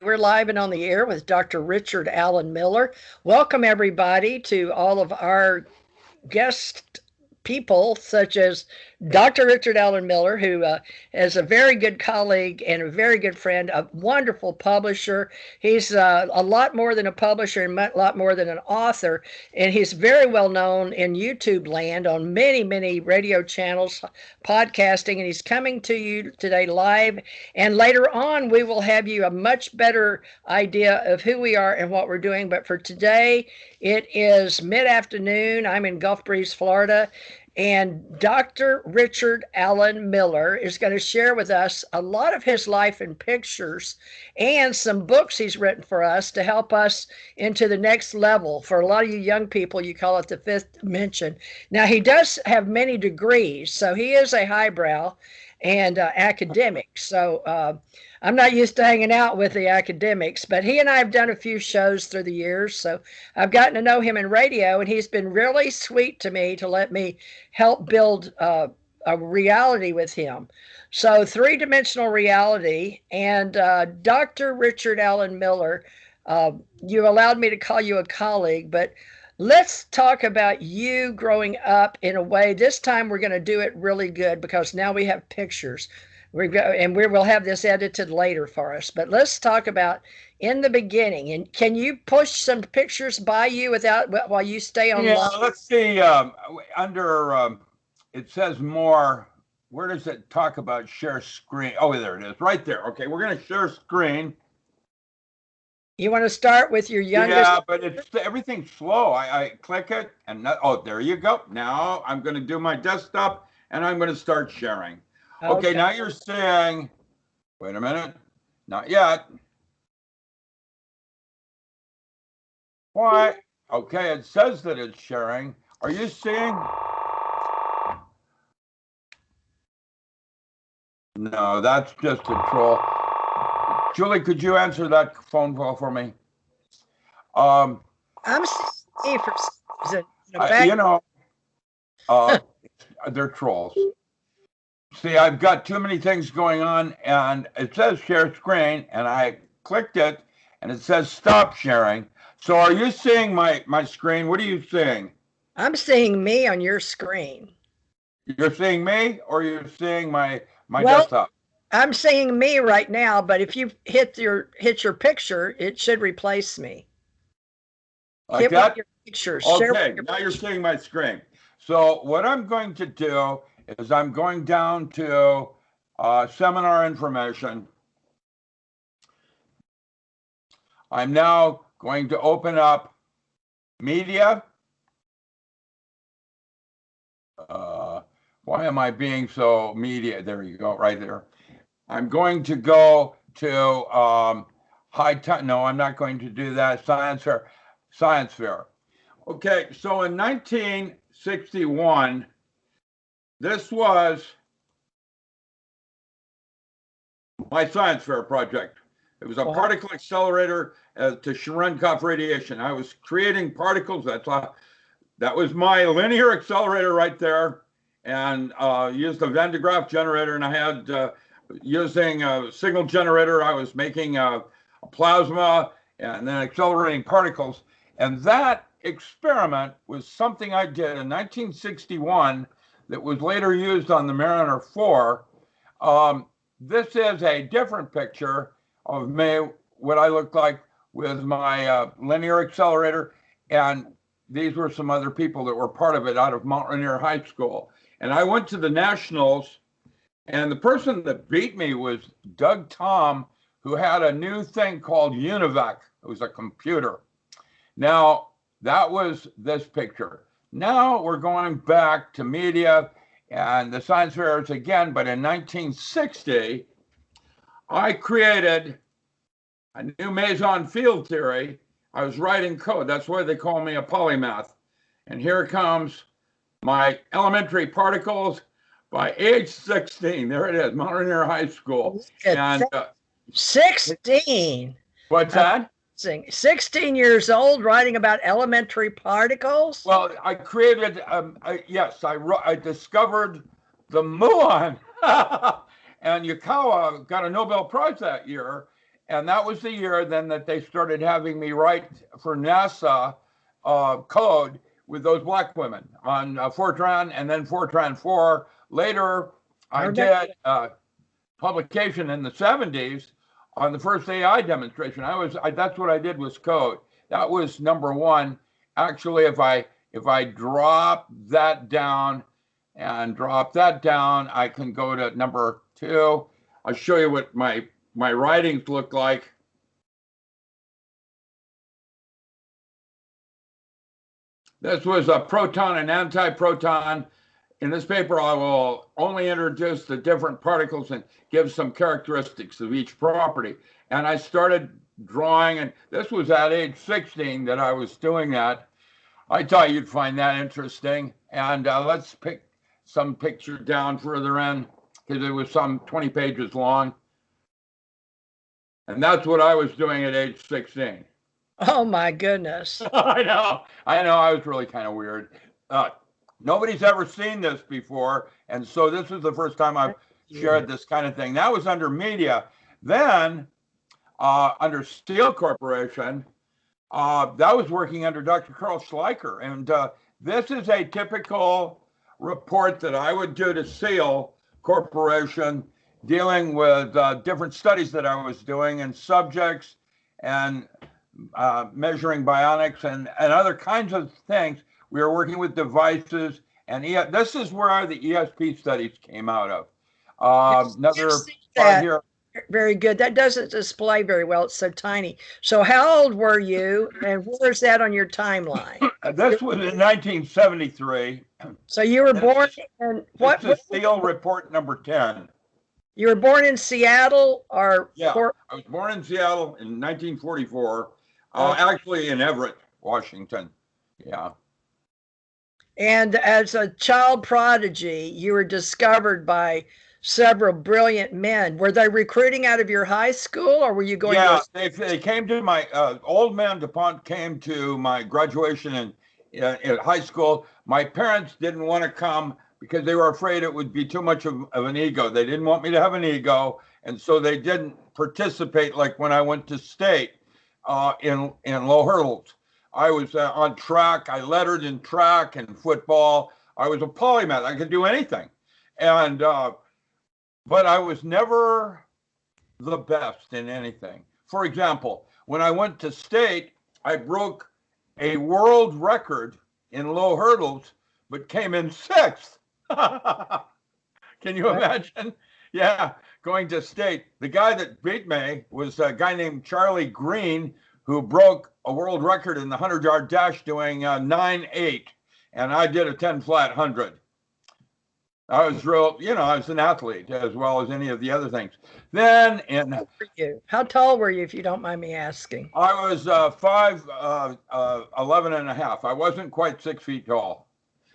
We're live and on the air with Dr. Richard Allen Miller. Welcome, everybody, to all of our guest people, such as Dr. Richard Allen Miller, who is a very good colleague and a very good friend, a wonderful publisher. He's a lot more than a publisher and a lot more than an author, and he's very well known in YouTube land on many, many radio channels, podcasting, and he's coming to you today live. And later on, we will have you a much better idea of who we are and what we're doing. But for today, it is mid-afternoon. I'm in Gulf Breeze, Florida, and Dr. Richard Allen Miller is going to share with us a lot of his life in pictures and some books he's written for us to help us into the next level. For a lot of you young people, you call it the fifth dimension. Now, he does have many degrees, so he is a highbrow and academic. So I'm not used to hanging out with the academics, but he and I have done a few shows through the years, so I've gotten to know him in radio, and he's been really sweet to me to let me help build a reality with him. So three-dimensional reality, and Dr. Richard Allen Miller, you allowed me to call you a colleague, but let's talk about you growing up in a way. This time we're going to do it really good because now we have pictures. And we will have this edited later for us. But let's talk about in the beginning. And can you push some pictures by you while you stay online? Yeah, let's see. Under it says more. Where does it talk about share screen? Oh, there it is, right there. Okay, we're going to share screen. You want to start with your youngest? Yeah, but everything's slow. I click it, and oh, there you go. Now I'm going to do my desktop, and I'm going to start sharing. Okay, now you're saying, wait a minute, not yet. Why? Okay, it says that it's sharing. Are you seeing? No, that's just a troll. Julie, could you answer that phone call for me? I'm seeing for they're trolls. See, I've got too many things going on, and it says share screen, and I clicked it, and it says stop sharing. So are you seeing my screen? What are you seeing? I'm seeing me on your screen. You're seeing me, or you're seeing my desktop? I'm seeing me right now, but if you hit your picture, it should replace me. Like that? Your pictures. Okay, now you're seeing my screen. So what I'm going to do is I'm going down to seminar information. I'm now going to open up media. Why am I being so media? There you go, right there. I'm going to go to no, I'm not going to do that. Science fair. Okay, so in 1961, this was my science fair project. It was a particle accelerator to Cherenkov radiation. I was creating particles. That was my linear accelerator right there, and used a Van de Graaff generator. And I had using a signal generator. I was making a plasma and then accelerating particles. And that experiment was something I did in 1961. That was later used on the Mariner 4. This is a different picture of me, what I looked like with my linear accelerator. And these were some other people that were part of it out of Mount Rainier High School. And I went to the Nationals, and the person that beat me was Doug Tom, who had a new thing called Univac. It was a computer. Now, that was this picture. Now we're going back to media and the science fairs again, but in 1960, I created a new meson field theory. I was writing code. That's why they call me a polymath. And here comes my elementary particles by age 16. There it is, Mount Rainier High School. And 16. What's that? 16 years old, writing about elementary particles. Well, I created. I discovered the muon, and Yukawa got a Nobel Prize that year. And that was the year then that they started having me write for NASA code with those black women on Fortran and then Fortran 4. Later, I did publication in the 70s on the first AI demonstration. That's what I did was code. That was number one. Actually, if I drop that down and drop that down, I can go to number 2. I'll show you what my writings look like. This was a proton and antiproton. In this paper, I will only introduce the different particles and give some characteristics of each property. And I started drawing, and this was at age 16 that I was doing that. I thought you'd find that interesting. And let's pick some picture down further in, because it was some 20 pages long. And that's what I was doing at age 16. Oh my goodness. I know. I was really kind of weird. Nobody's ever seen this before. And so this is the first time I've shared this kind of thing. That was under media. Then under Steel Corporation, that was working under Dr. Carl Schleicher. And this is a typical report that I would do to Steel Corporation, dealing with different studies that I was doing and subjects and measuring bionics and other kinds of things. We were working with devices, and this is where the ESP studies came out of. Another part here. Very good. That doesn't display very well. It's so tiny. So how old were you, and where's that on your timeline? This was in 1973. So you were born in what? This is Steel Report number 10. You were born in Seattle, or? Yeah, I was born in Seattle in 1944. Actually in Everett, Washington. Yeah. And as a child prodigy, you were discovered by several brilliant men. Were they recruiting out of your high school, or were you going? Yeah, they came to my old man DuPont came to my graduation in high school. My parents didn't want to come because they were afraid it would be too much of an ego. They didn't want me to have an ego, and so they didn't participate like when I went to state in low hurdles. I was on track. I lettered in track and football. I was a polymath. I could do anything. And but I was never the best in anything. For example, when I went to state, I broke a world record in low hurdles, but came in 6th. Can you imagine? Yeah, going to state. The guy that beat me was a guy named Charlie Green, who broke a world record in the 100-yard dash doing 9.8, and I did a 10 flat 100. I was real, I was an athlete as well as any of the other things. Then how tall were you, if you don't mind me asking? I was 5'11 and a half. I wasn't quite 6 feet tall.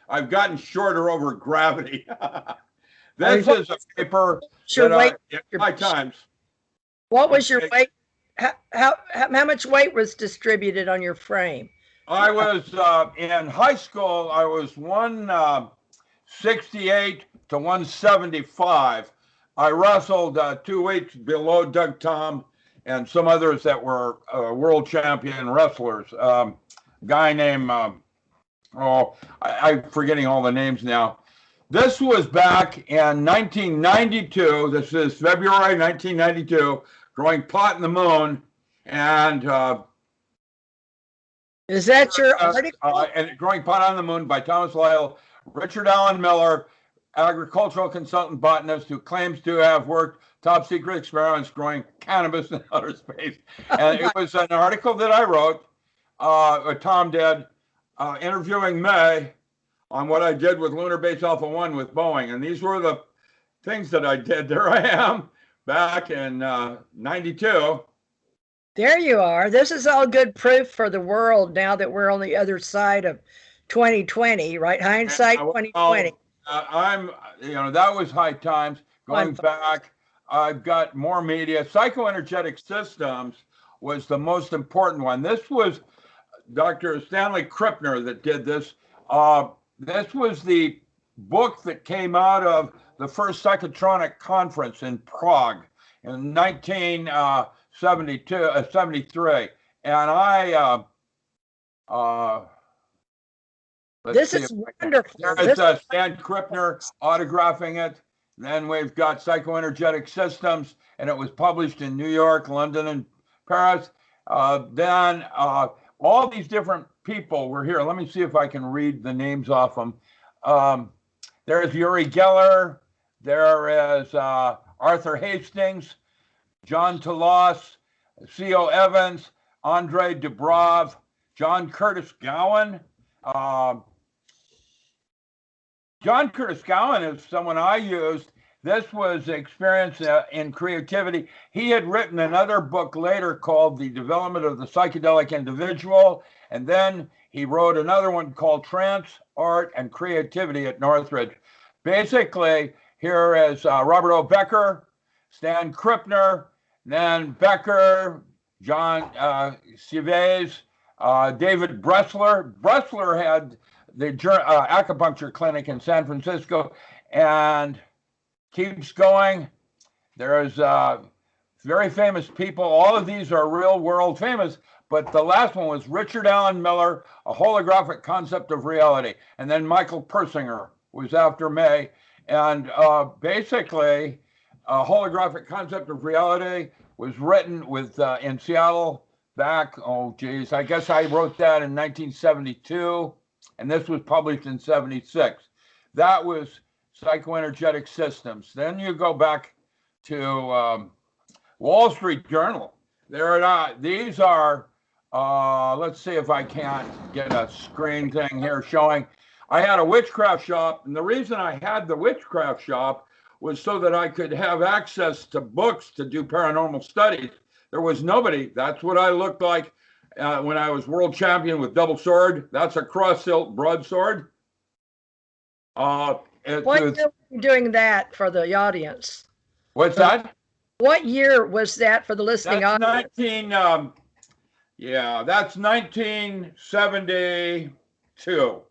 I've gotten shorter over gravity. This is a paper that my times. What was your weight? How much weight was distributed on your frame? I was in high school. I was 168 to 175. I wrestled 2 weeks below Doug Tom and some others that were world champion wrestlers. Guy named I'm forgetting all the names now. This was back in 1992. This is February 1992. Growing Pot in the Moon, and is that your article? And Growing Pot on the Moon by Thomas Lyell, Richard Allen Miller, agricultural consultant botanist who claims to have worked top secret experiments growing cannabis in outer space. And it was an article that I wrote, Tom did, interviewing May on what I did with Lunar Base Alpha 1 with Boeing. And these were the things that I did. There I am. Back in 92. There you are. This is all good proof for the world now that we're on the other side of 2020, right? Hindsight 2020. That was high times. Going back, I've got more media. Psychoenergetic systems was the most important one. This was Dr. Stanley Krippner that did this. This was the book that came out of the first psychotronic conference in Prague in 19 73. And this is wonderful. There's Stan Krippner autographing it. Then we've got Psychoenergetic Systems, and it was published in New York, London, and Paris. Then all these different people were here. Let me see if I can read the names off them. There's Uri Geller. There is Arthur Hastings, John Talos, C.O. Evans, Andre Dubrov, John Curtis Gowan. John Curtis Gowan is someone I used. This was experience in creativity. He had written another book later called The Development of the Psychedelic Individual, and then he wrote another one called Trance, Art, and Creativity at Northridge. Basically, here is Robert O. Becker, Stan Krippner, then Becker, John Civez, David Bressler. Bressler had the acupuncture clinic in San Francisco and keeps going. There's very famous people. All of these are real world famous, but the last one was Richard Allen Miller, A Holographic Concept of Reality. And then Michael Persinger was after May. And basically, A Holographic Concept of Reality was written with in Seattle back, I guess I wrote that in 1972. And this was published in 76. That was Psychoenergetic Systems. Then you go back to Wall Street Journal. These are, let's see if I can't get a screen thing here showing. I had a witchcraft shop, and the reason I had the witchcraft shop was so that I could have access to books to do paranormal studies. There was nobody. That's what I looked like. When I was world champion with double sword. That's a cross-hilt broadsword. What year were you doing that for the audience? What's that? What year was that for the listening audience? That's 1972.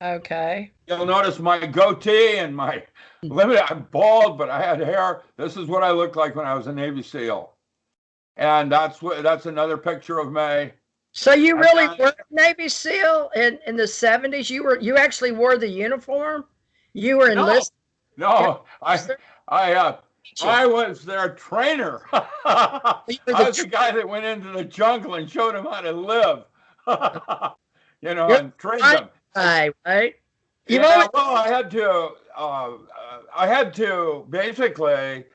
Okay. You'll notice my goatee and my I'm bald, but I had hair. This is what I looked like when I was a Navy SEAL. And that's another picture of me. So you really were a Navy SEAL in the 70s? You actually wore the uniform? You were enlisted? No, I was their trainer. I was the guy that went into the jungle and showed them how to live. And trained them. Right? Well, I had to basically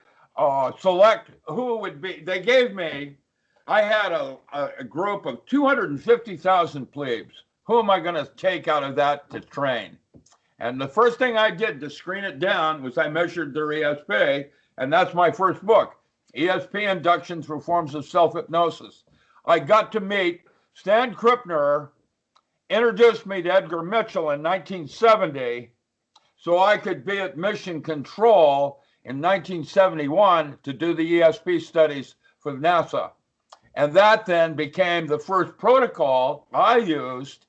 select who would be. They gave me, I had a group of 250,000 plebes. Who am I going to take out of that to train? And the first thing I did to screen it down was I measured their ESP, and that's my first book, ESP Induction Through Forms of Self-Hypnosis. I got to meet Stan Krippner, introduced me to Edgar Mitchell in 1970, so I could be at Mission Control in 1971 to do the ESP studies for NASA. And that then became the first protocol I used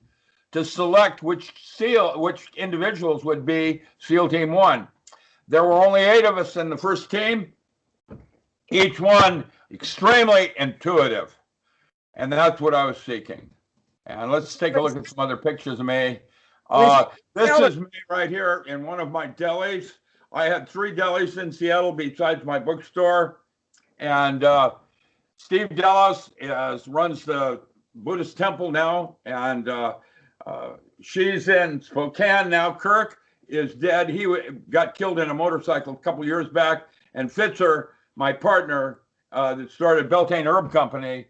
to select which individuals would be SEAL Team 1. There were only 8 of us in the first team, each one extremely intuitive. And that's what I was seeking. And let's take a look at some other pictures of me. This is me right here in one of my delis. I had 3 delis in Seattle besides my bookstore. And Steve Delos runs the Buddhist temple now. And she's in Spokane now. Kirk is dead. He got killed in a motorcycle a couple years back. And Fitzer, my partner, that started Beltane Herb Company,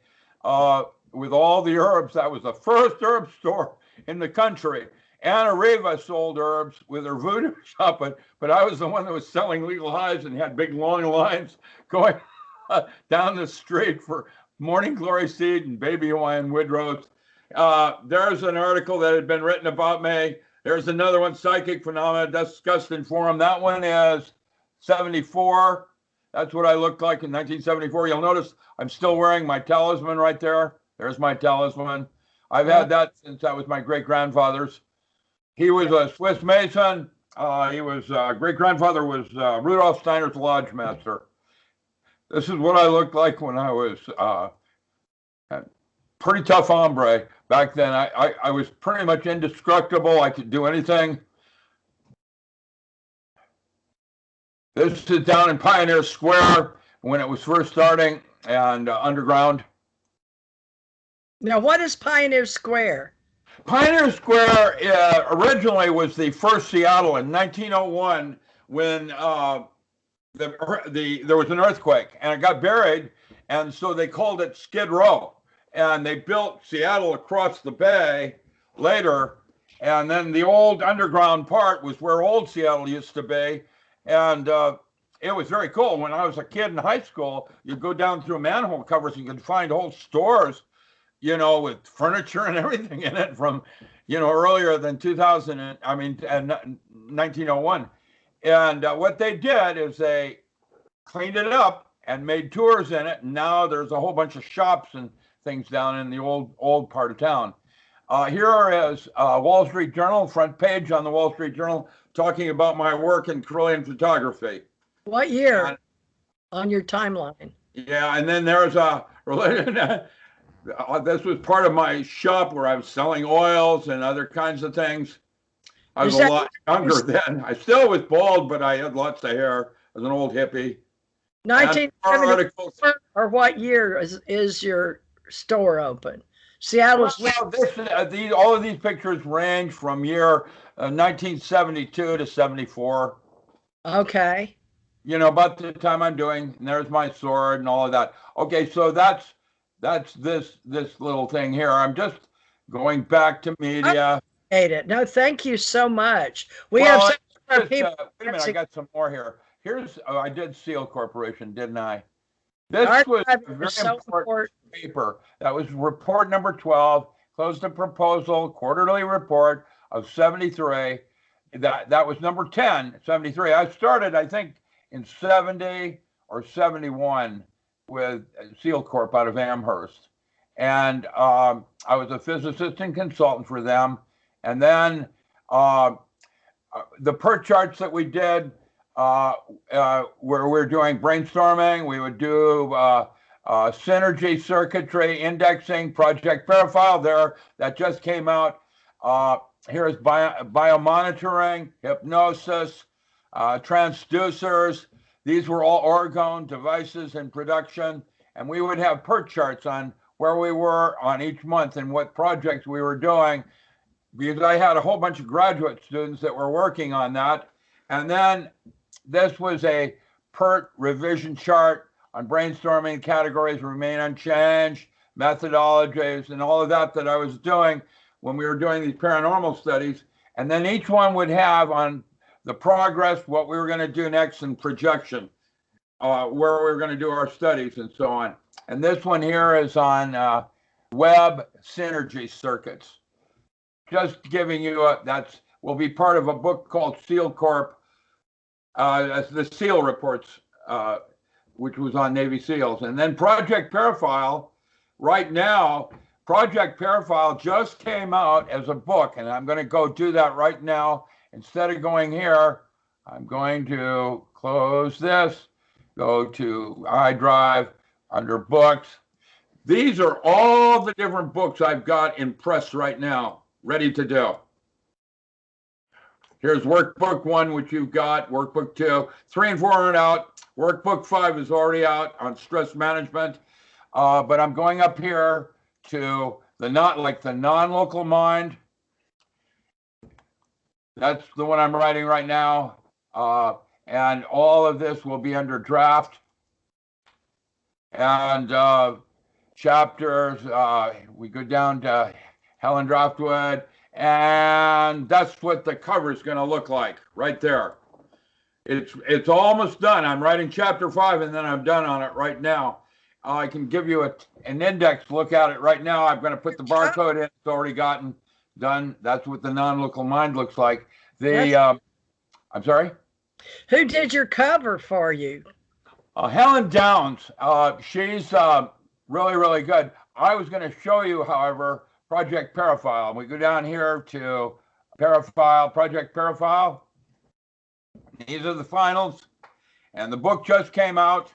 with all the herbs. That was the first herb store in the country. Anna Riva sold herbs with her voodoo shop, but I was the one that was selling legal highs and had big long lines going down the street for Morning Glory Seed and Baby Hawaiian Woodrose. There's an article that had been written about me. There's another one, Psychic Phenomena Discussed in Forum. That one is 74. That's what I looked like in 1974. You'll notice I'm still wearing my talisman right there. There's my talisman. I've had that since I was my great-grandfather's. He was a Swiss Mason. Great-grandfather was Rudolf Steiner's lodge master. This is what I looked like when I was a pretty tough hombre. Back then, I was pretty much indestructible. I could do anything. This is down in Pioneer Square when it was first starting and underground. Now, what is Pioneer Square? Pioneer Square originally was the first Seattle in 1901 when there was an earthquake and it got buried, and so they called it Skid Row, and they built Seattle across the bay later, and then the old underground part was where old Seattle used to be, and it was very cool. When I was a kid in high school, you'd go down through manhole covers and you could find whole stores, with furniture and everything in it from, earlier than 1901. And what they did is they cleaned it up and made tours in it. And now there's a whole bunch of shops and things down in the old part of town. Here is Wall Street Journal, front page on the Wall Street Journal, talking about my work in Carillion photography. What year on your timeline? Yeah, and then there's a this was part of my shop where I was selling oils and other kinds of things. I was a lot younger then. I still was bald, but I had lots of hair. I was an old hippie. 1974, or what year is your store open? Seattle's. Well, all of these pictures range from year 1972 to 74. Okay. About the time I'm doing, and there's my sword and all of that. Okay, so that's this little thing here. I'm just going back to media. No, thank you so much. We have some people. Wait a minute, I got some more here. Here's I did Seal Corporation, didn't I? This was a very important paper. That was report number 12, closed the proposal, quarterly report of 73. That was number 10, 73. I started, I think, in 70 or 71 with Seal Corp out of Amherst. And I was a physicist and consultant for them. And then the PERT charts that we did, where we're doing brainstorming, we would do synergy circuitry indexing, Project Parafile there, that just came out. Here's biomonitoring, hypnosis, transducers. These were all orgone devices in production. And we would have PERT charts on where we were on each month and what projects we were doing, because I had a whole bunch of graduate students that were working on that. And then this was a PERT revision chart on brainstorming. Categories remain unchanged, methodologies, and all of that I was doing when we were doing these paranormal studies. And then each one would have on the progress, what we were going to do next, and projection, where we were going to do our studies and so on. And this one here is on web synergy circuits. Just giving you will be part of a book called Seal Corp, the SEAL reports, which was on Navy SEALs. And then Project Parafile, right now, Project Parafile just came out as a book, and I'm going to go do that right now. Instead of going here, I'm going to close this, go to iDrive, under books. These are all the different books I've got in press right now, ready to do. Here's workbook 1, which you've got, workbook 2, 3 and 4 aren't out. Workbook 5 is already out on stress management. But I'm going up here to the non-local mind. That's the one I'm writing right now. And all of this will be under draft. And chapters, we go down to Helen Draftwood, and that's what the cover is going to look like right there. It's almost done. I'm writing chapter 5, and then I'm done on it right now. I can give you an index look at it right now. I'm going to put the barcode in. It's already gotten done. That's what the non-local mind looks like. I'm sorry? Who did your cover for you? Helen Downs. She's really, really good. I was going to show you, however, Project Parafile. We go down here to Parafile, Project Parafile. These are the finals. And the book just came out.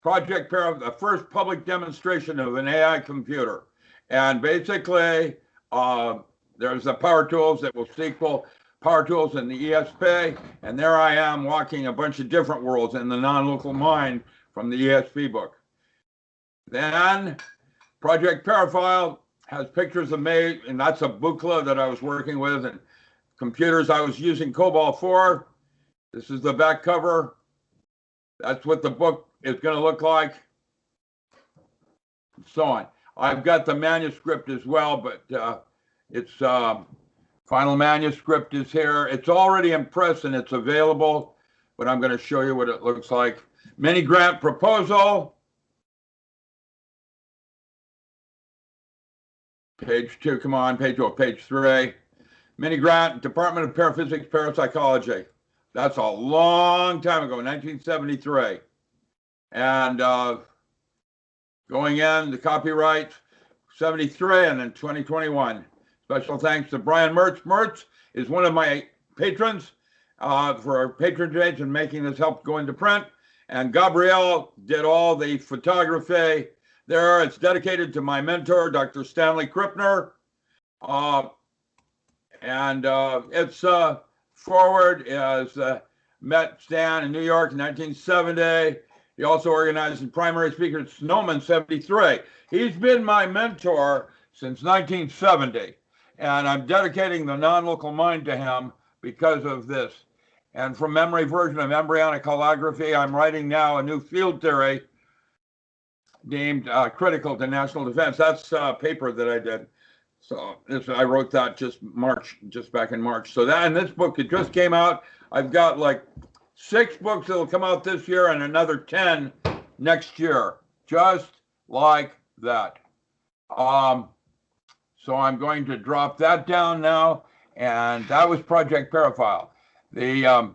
Project Para, the first public demonstration of an AI computer. And basically, there's the power tools that will sequel power tools in the ESP. And there I am walking a bunch of different worlds in the non-local mind from the ESP book. Then Project Parafile has pictures of me, and that's a booklet that I was working with, and computers I was using COBOL for. This is the back cover. That's what the book is going to look like, and so on. I've got the manuscript as well, but its final manuscript is here. It's already in press and it's available, but I'm going to show you what it looks like. Mini grant proposal. Page 2, come on, page 3. Mini grant, Department of Paraphysics, Parapsychology. That's a long time ago, 1973. And going in, the copyright, 73, and then 2021. Special thanks to Brian Mertz. Mertz is one of my patrons for patronage and making this help go into print. And Gabrielle did all the photography there. It's dedicated to my mentor, Dr. Stanley Krippner. It's forward is met Stan in New York in 1970. He also organized the primary speaker at Snowman 73. He's been my mentor since 1970. And I'm dedicating the non-local mind to him because of this. And from memory version of embryonic holography, I'm writing now a new field theory deemed critical to national defense. That's a paper that I did. So I wrote that just back in March. So that, and this book, it just came out. I've got like 6 books that'll come out this year and another 10 next year, just like that. So I'm going to drop that down now. And that was Project Parafile. The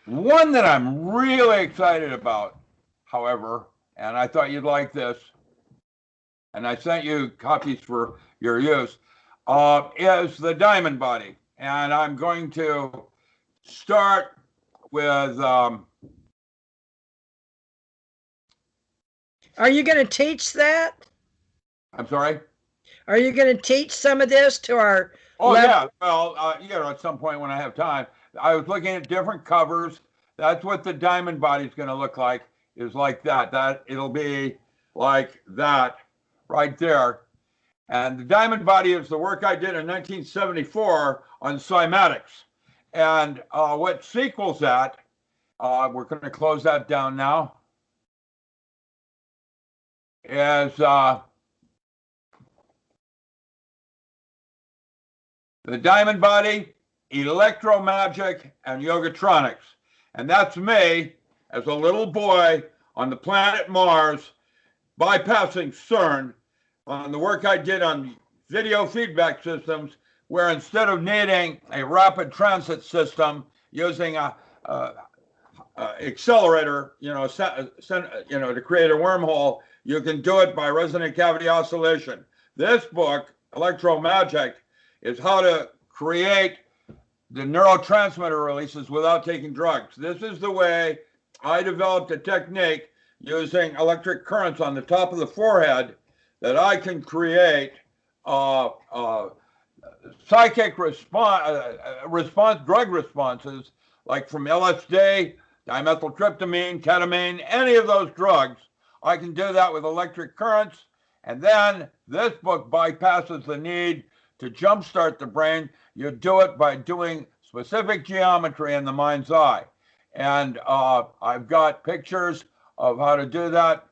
one that I'm really excited about, however, and I thought you'd like this, and I sent you copies for your use, is the diamond body. And I'm going to start with... Are you going to teach that? I'm sorry? Are you going to teach some of this to our... Oh, yeah. Well, at some point when I have time. I was looking at different covers. That's what the diamond body is going to look like, is like that. It'll be like that right there. And the diamond body is the work I did in 1974 on cymatics. And what sequels that, we're going to close that down now, is the diamond body, electromagic, and yogatronics. And that's me as a little boy on the planet Mars, bypassing CERN on the work I did on video feedback systems, where instead of needing a rapid transit system using a accelerator, to create a wormhole, you can do it by resonant cavity oscillation. This book, Electromagic, is how to create the neurotransmitter releases without taking drugs. This is the way I developed a technique using electric currents on the top of the forehead that I can create psychic drug responses, like from LSD, dimethyltryptamine, ketamine, any of those drugs. I can do that with electric currents. And then this book bypasses the need to jumpstart the brain. You do it by doing specific geometry in the mind's eye. And I've got pictures of how to do that.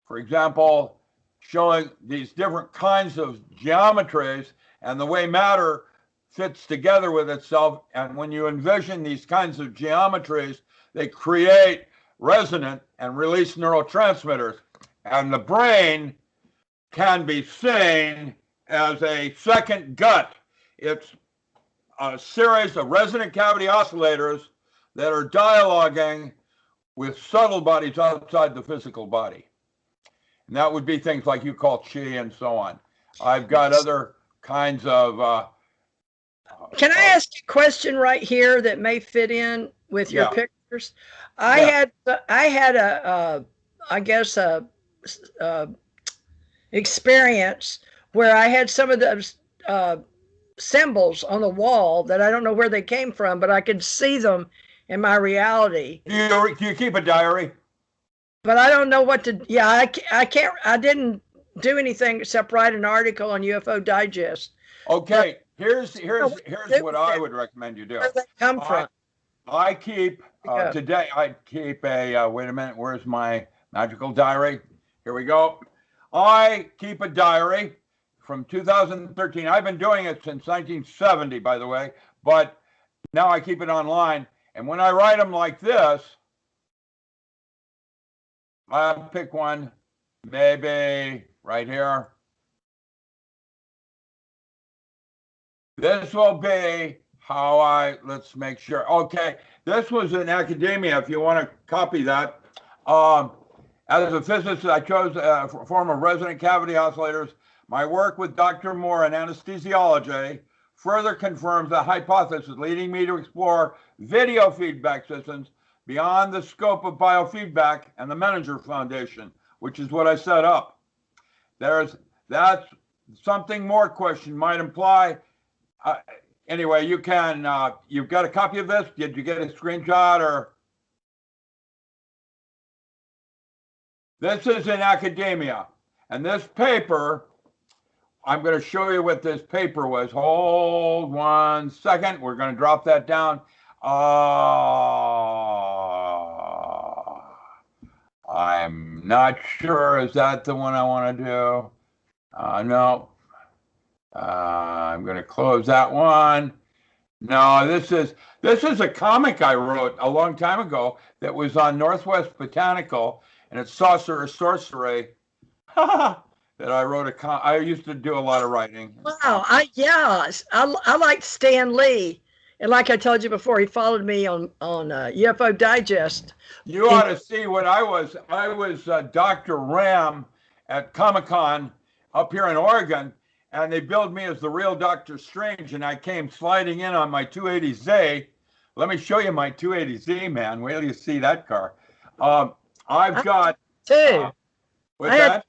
For example, showing these different kinds of geometries and the way matter fits together with itself. And when you envision these kinds of geometries, they create resonant and release neurotransmitters. And the brain can be seen as a second gut. It's a series of resonant cavity oscillators that are dialoguing with subtle bodies outside the physical body. And that would be things like you call chi and so on. I've got other kinds of... Can I ask you a question right here that may fit in with your picture? I Yeah. had I guess uh, experience where I had some of those symbols on the wall that I don't know where they came from, but I could see them in my reality. Do you keep a diary? But I don't know what to. Yeah, I can't. I didn't do anything except write an article on UFO Digest. Okay, here's what I Where would recommend you do. they come from? I keep today. I keep a wait a minute. Where's my magical diary? Here we go. I keep a diary from 2013. I've been doing it since 1970, by the way, but now I keep it online. And when I write them like this, I'll pick one, maybe right here. This will be how let's make sure. Okay, this was in academia, if you want to copy that. As a physicist, I chose a form of resonant cavity oscillators. My work with Dr. Moore in anesthesiology further confirms the hypothesis, leading me to explore video feedback systems beyond the scope of biofeedback and the Menninger Foundation, which is what I set up. That's something more question might imply. Anyway, you can, you've got a copy of this? Did you get a screenshot or? This is in academia. And this paper, I'm going to show you what this paper was. Hold 1 second. We're going to drop that down. I'm not sure. Is that the one I want to do? No. I'm going to close that one. No, this is a comic I wrote a long time ago that was on Northwest Botanical, and it's Sorcerer Sorcery. That I wrote I used to do a lot of writing. Wow, I like Stan Lee, and like I told you before, he followed me on UFO Digest. You ought to see what I was. I was Dr. Ram at Comic-Con up here in Oregon, and they billed me as the real Doctor Strange, and I came sliding in on my 280Z. Let me show you my 280Z, man. Wait till you see that car. I've got two. What's that?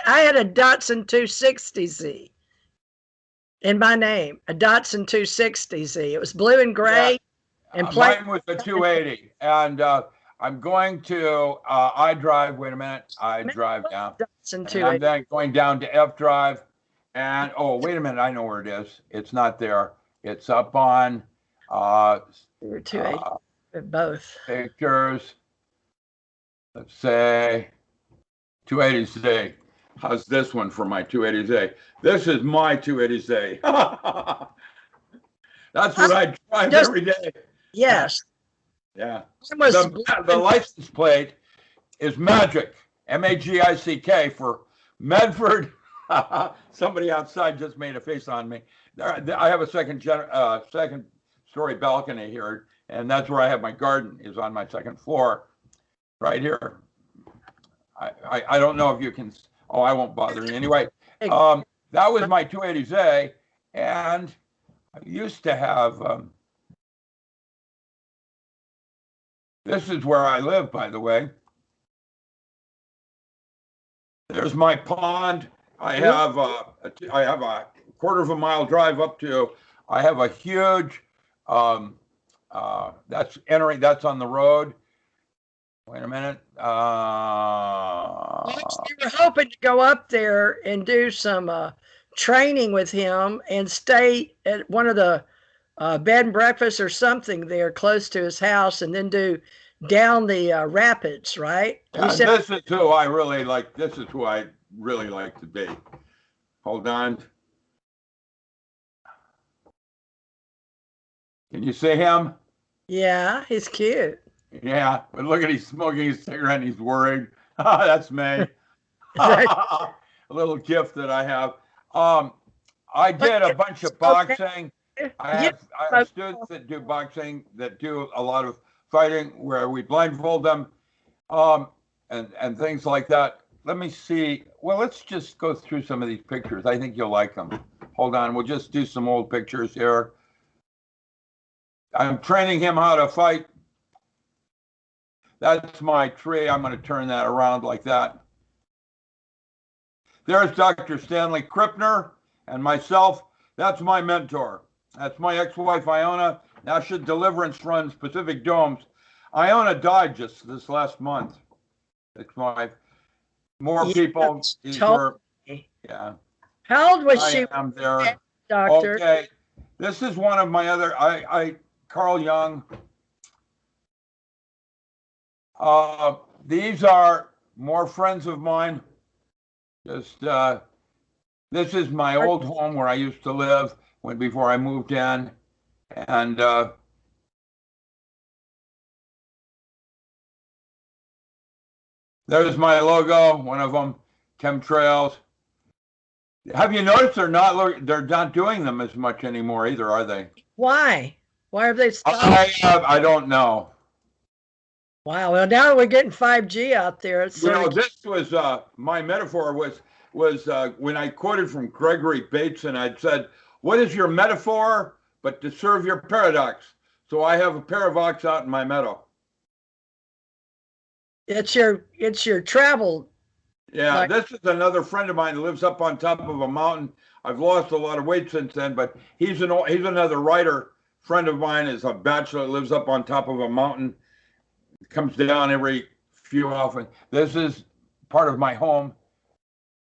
I had a Datsun 260Z in my name, a Datsun 260Z. It was blue and gray. Yeah. And mine was a 280. And I'm going to I drive. Wait a minute. I drive down. And I'm then going down to F Drive. And oh, wait a minute. I know where it is. It's not there. It's up on 280. Both pictures. Let's say 280Z. How's this one for my 280Z? This is my 280Z. That's what I drive every day. Yes. Yeah. The license plate is Magic, MAGICK, for Medford. Somebody outside just made a face on me. I have a second story balcony here, and that's where I have my garden, is on my second floor, right here. I don't know if you can. Oh, I won't bother you. Anyway, that was my 280Z, and I used to have, this is where I live, by the way. There's my pond. I have a quarter of a mile drive up to, I have a huge, that's on the road. Wait a minute. You were hoping to go up there and do some training with him and stay at one of the bed and breakfasts or something there close to his house, and then do down the rapids, right? Yeah, this is who I really like. This is who I really like to be. Hold on. Can you see him? Yeah, he's cute. Yeah, but look at, he's smoking his cigarette and he's worried. That's me. A little gift that I have. I did a bunch of boxing. I have students that do boxing, that do a lot of fighting where we blindfold them, and things like that. Let me see. Well, let's just go through some of these pictures. I think you'll like them. Hold on. We'll just do some old pictures here. I'm training him how to fight. That's my tree. I'm going to turn that around like that. There's Dr. Stanley Krippner and myself. That's my mentor. That's my ex-wife, Iona. Now should Deliverance runs Pacific Domes. Iona died just this last month. Ex-wife. More people. These were, yeah. How old was she? I am there. Doctor. Okay. This is one of my other, Carl Jung. These are more friends of mine. Just, this is my old home where I used to live before I moved in. And there's my logo, one of them, chemtrails. Have you noticed they're not doing them as much anymore either, are they? Why? Why have they stopped? I don't know. Wow. Well, now we're getting 5G out there. It's this was my metaphor was when I quoted from Gregory Bateson. I'd said, "What is your metaphor but to serve your paradox?" So I have a paradox out in my meadow. It's your travel. Yeah, this is another friend of mine who lives up on top of a mountain. I've lost a lot of weight since then, but he's another writer friend of mine. Is a bachelor, lives up on top of a mountain, comes down every few often. This is part of my home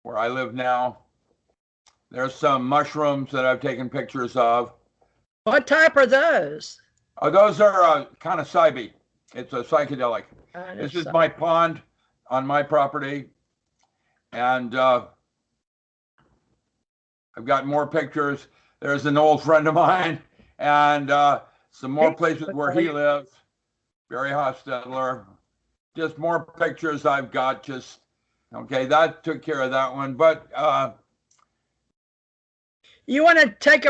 where I live now. There's some mushrooms that I've taken pictures of. What type are those? Those are kind of psibe. It's a psychedelic. This is my pond on my property. And I've got more pictures. There's an old friend of mine, and some more places where he lives. Barry Hostetler. Just more pictures I've got. Just okay. That took care of that one. But you want to take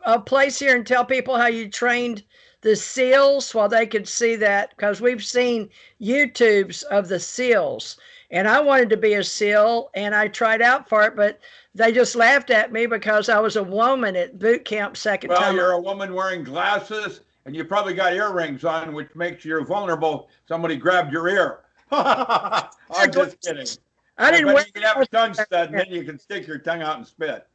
a place here and tell people how you trained the SEALs while they could see that, because we've seen YouTubes of the SEALs. And I wanted to be a SEAL, and I tried out for it, but they just laughed at me because I was a woman at boot camp second time. Well, you're a woman wearing glasses, and you probably got earrings on, which makes you vulnerable. Somebody grabbed your ear. I'm just kidding. I didn't wear. You can have a tongue stud, and then you can stick your tongue out and spit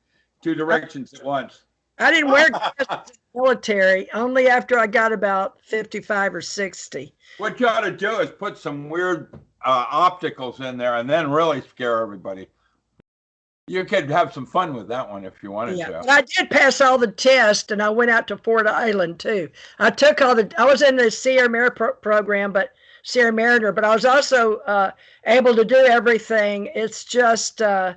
2 directions at once. I didn't wear glasses in the military, only after I got about 55 or 60. What you ought to do is put some weird opticals in there and then really scare everybody. You could have some fun with that one if you wanted to. But I did pass all the tests, and I went out to Fort Island too. I was in the Sierra Mariner program, but I was also able to do everything. It's just they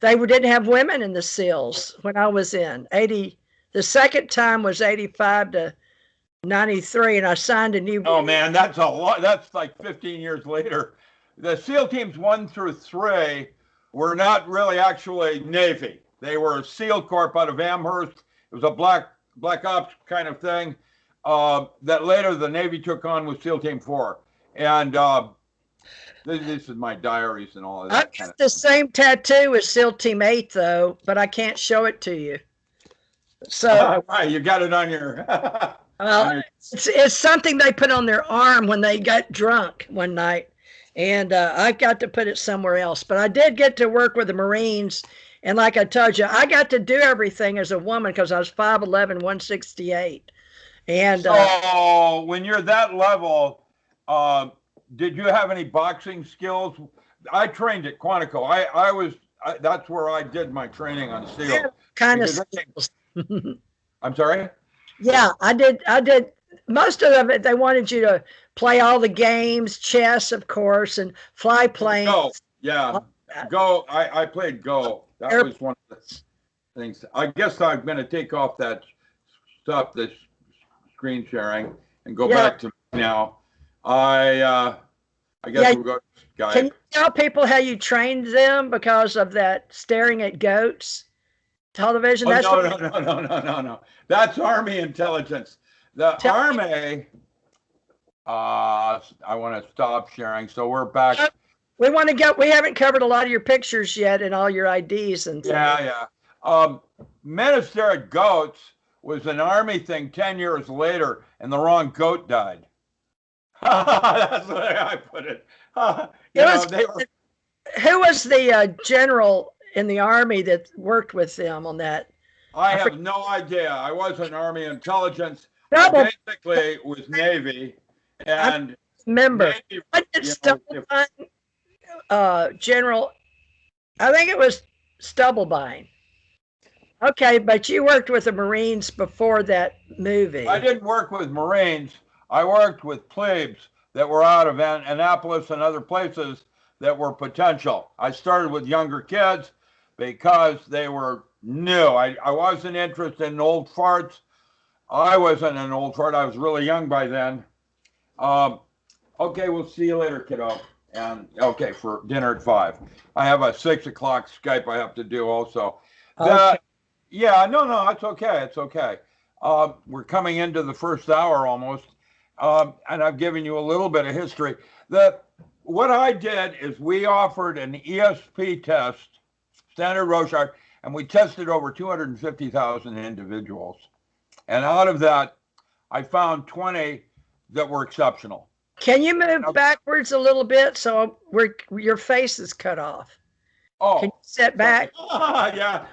didn't have women in the SEALs when I was in 80. The second time was 85 to 93, and I signed a new. Oh man, that's a lot. That's like 15 years later. The SEAL teams 1 through 3 were not really actually Navy. They were SEAL Corp out of Amherst. It was a black ops kind of thing that later the Navy took on with SEAL Team 4. And this is my diaries and all of that. I've got the same tattoo as SEAL Team 8, though, but I can't show it to you. So right, you got it on your. It's something they put on their arm when they got drunk one night, and I got to put it somewhere else. But I did get to work with the Marines, and like I told you, I got to do everything as a woman because I was 5'11", 168. And so when you're that level, did you have any boxing skills? I trained at Quantico. That's where I did my training on SEAL. Kind of skills. I'm sorry? Yeah, I did most of it. They wanted you to play all the games, chess, of course, and fly planes. Go, yeah. Go. I played Go. That was one of the things. I guess I'm going to take off that stuff, this screen sharing, and go back to now. I guess we'll go to Skype. Can you tell people how you trained them because of that staring at goats television? No. That's Army intelligence. The Army, I want to stop sharing. So we're back. We want to go. We haven't covered a lot of your pictures yet and all your IDs and things. Yeah. Men of Stare at Goats was an Army thing 10 years later, and the wrong goat died. That's the way I put it. Who was the general in the Army that worked with them on that? I have no idea. I wasn't Army Intelligence. Double, I basically was Navy. And remember, Navy, General, I think it was Stubblebine. Okay, but you worked with the Marines before that movie. I didn't work with Marines. I worked with plebes that were out of Annapolis and other places that were potential. I started with younger kids because they were new. I wasn't interested in old farts. I wasn't an old fart. I was really young by then. Okay, we'll see you later, kiddo. And okay, for dinner at 5. I have a 6 o'clock Skype I have to do also. Okay. Yeah, no, it's okay. It's okay. We're coming into the first hour almost. And I've given you a little bit of history. What I did is we offered an ESP test, standard Rorschach, and we tested over 250,000 individuals. And out of that, I found 20 that were exceptional. Can you move backwards a little bit so your face is cut off? Oh, can you sit back? Yeah,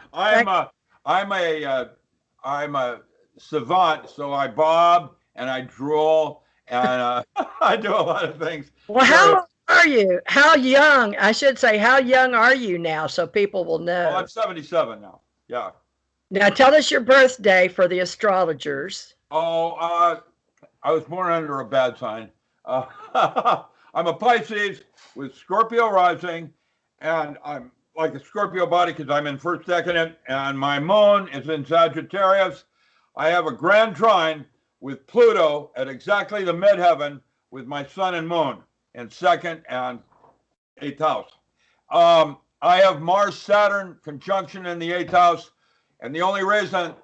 I'm a savant, so I bob and I drool and I do a lot of things. Well, how old are you? How young? I should say, how young are you now so people will know? Well, I'm 77 now. Yeah. Now tell us your birthday for the astrologers. Oh, I was born under a bad sign. I'm a Pisces with Scorpio rising, and I'm like a Scorpio body because I'm in first decadent, and my moon is in Sagittarius. I have a grand trine with Pluto at exactly the midheaven with my sun and moon in second and 8th house. I have Mars-Saturn conjunction in the 8th house, and the only reason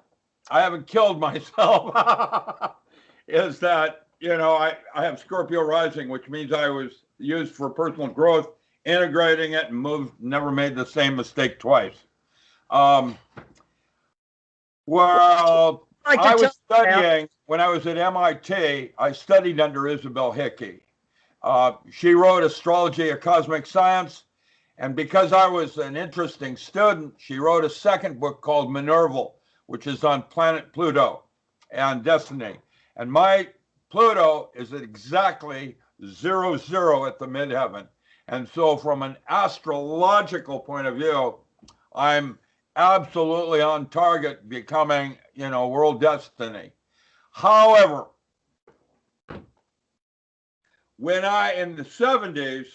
I haven't killed myself is that, I have Scorpio rising, which means I was used for personal growth, integrating it and never made the same mistake twice. Well, I was studying, when I was at MIT, I studied under Isabel Hickey. She wrote Astrology, a Cosmic Science. And because I was an interesting student, she wrote a second book called Minerval, which is on planet Pluto and destiny. And my Pluto is at exactly 00 at the midheaven. And so from an astrological point of view, I'm absolutely on target becoming, world destiny. However, when in the 70s,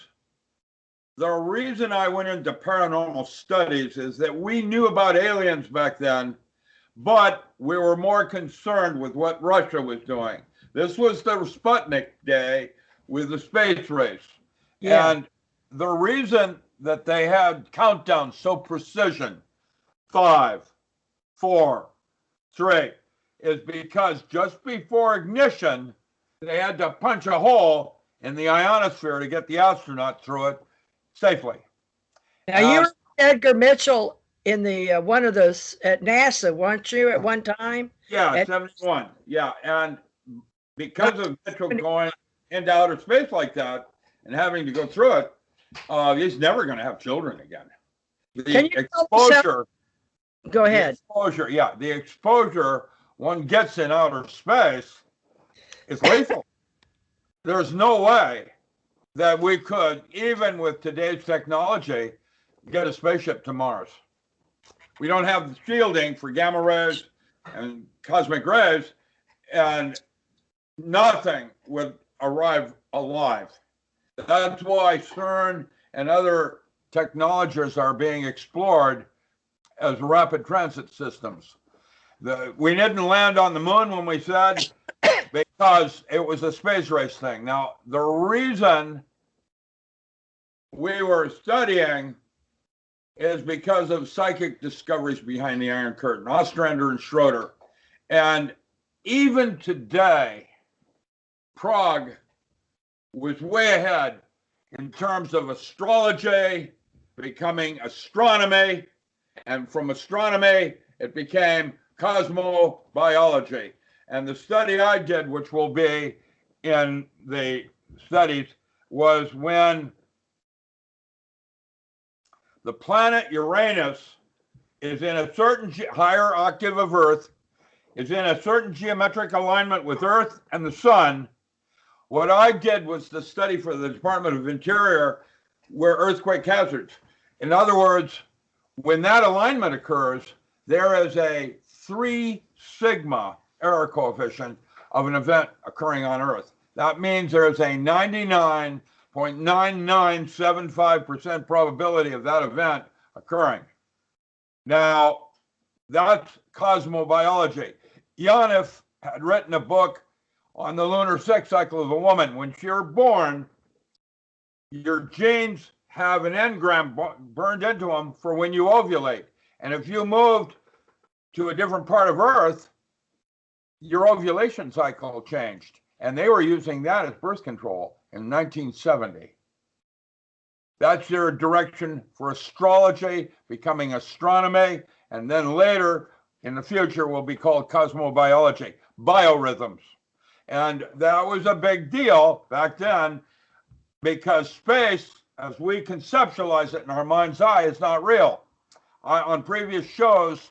the reason I went into paranormal studies is that we knew about aliens back then, but we were more concerned with what Russia was doing. This was the Sputnik day with the space race. Yeah. And the reason that they had countdowns so precision, 5, 4, 3, is because just before ignition, they had to punch a hole in the ionosphere to get the astronaut through it safely. Now, you were Edgar Mitchell in the one of those at NASA, weren't you, at one time? Yeah, 71. Yeah, and because of Mitchell going into outer space like that and having to go through it, he's never going to have children again. The exposure. Go ahead. The exposure one gets in outer space is lethal. There's no way that we could, even with today's technology, get a spaceship to Mars. We don't have the shielding for gamma rays and cosmic rays, and nothing would arrive alive. That's why CERN and other technologies are being explored as rapid transit systems. We didn't land on the moon when we said, because it was a space race thing. Now, the reason we were studying is because of psychic discoveries behind the Iron Curtain, Ostrander and Schroeder. And even today, Prague was way ahead in terms of astrology becoming astronomy, and from astronomy, it became cosmobiology. And the study I did, which will be in the studies was when the planet Uranus is in a certain higher octave of Earth, is in a certain geometric alignment with Earth and the Sun. What I did was the study for the Department of Interior where earthquake hazards. In other words, when that alignment occurs, there is a 3 sigma error coefficient of an event occurring on Earth. That means there is a 99.9975% probability of that event occurring. Now, that's cosmobiology. Janif had written a book on the lunar sex cycle of a woman. When you're born, your genes have an engram burned into them for when you ovulate. And if you moved to a different part of Earth, your ovulation cycle changed. And they were using that as birth control in 1970. That's their direction for astrology, becoming astronomy, and then later in the future will be called cosmobiology, biorhythms. And that was a big deal back then because space, as we conceptualize it in our mind's eye, is not real. On previous shows,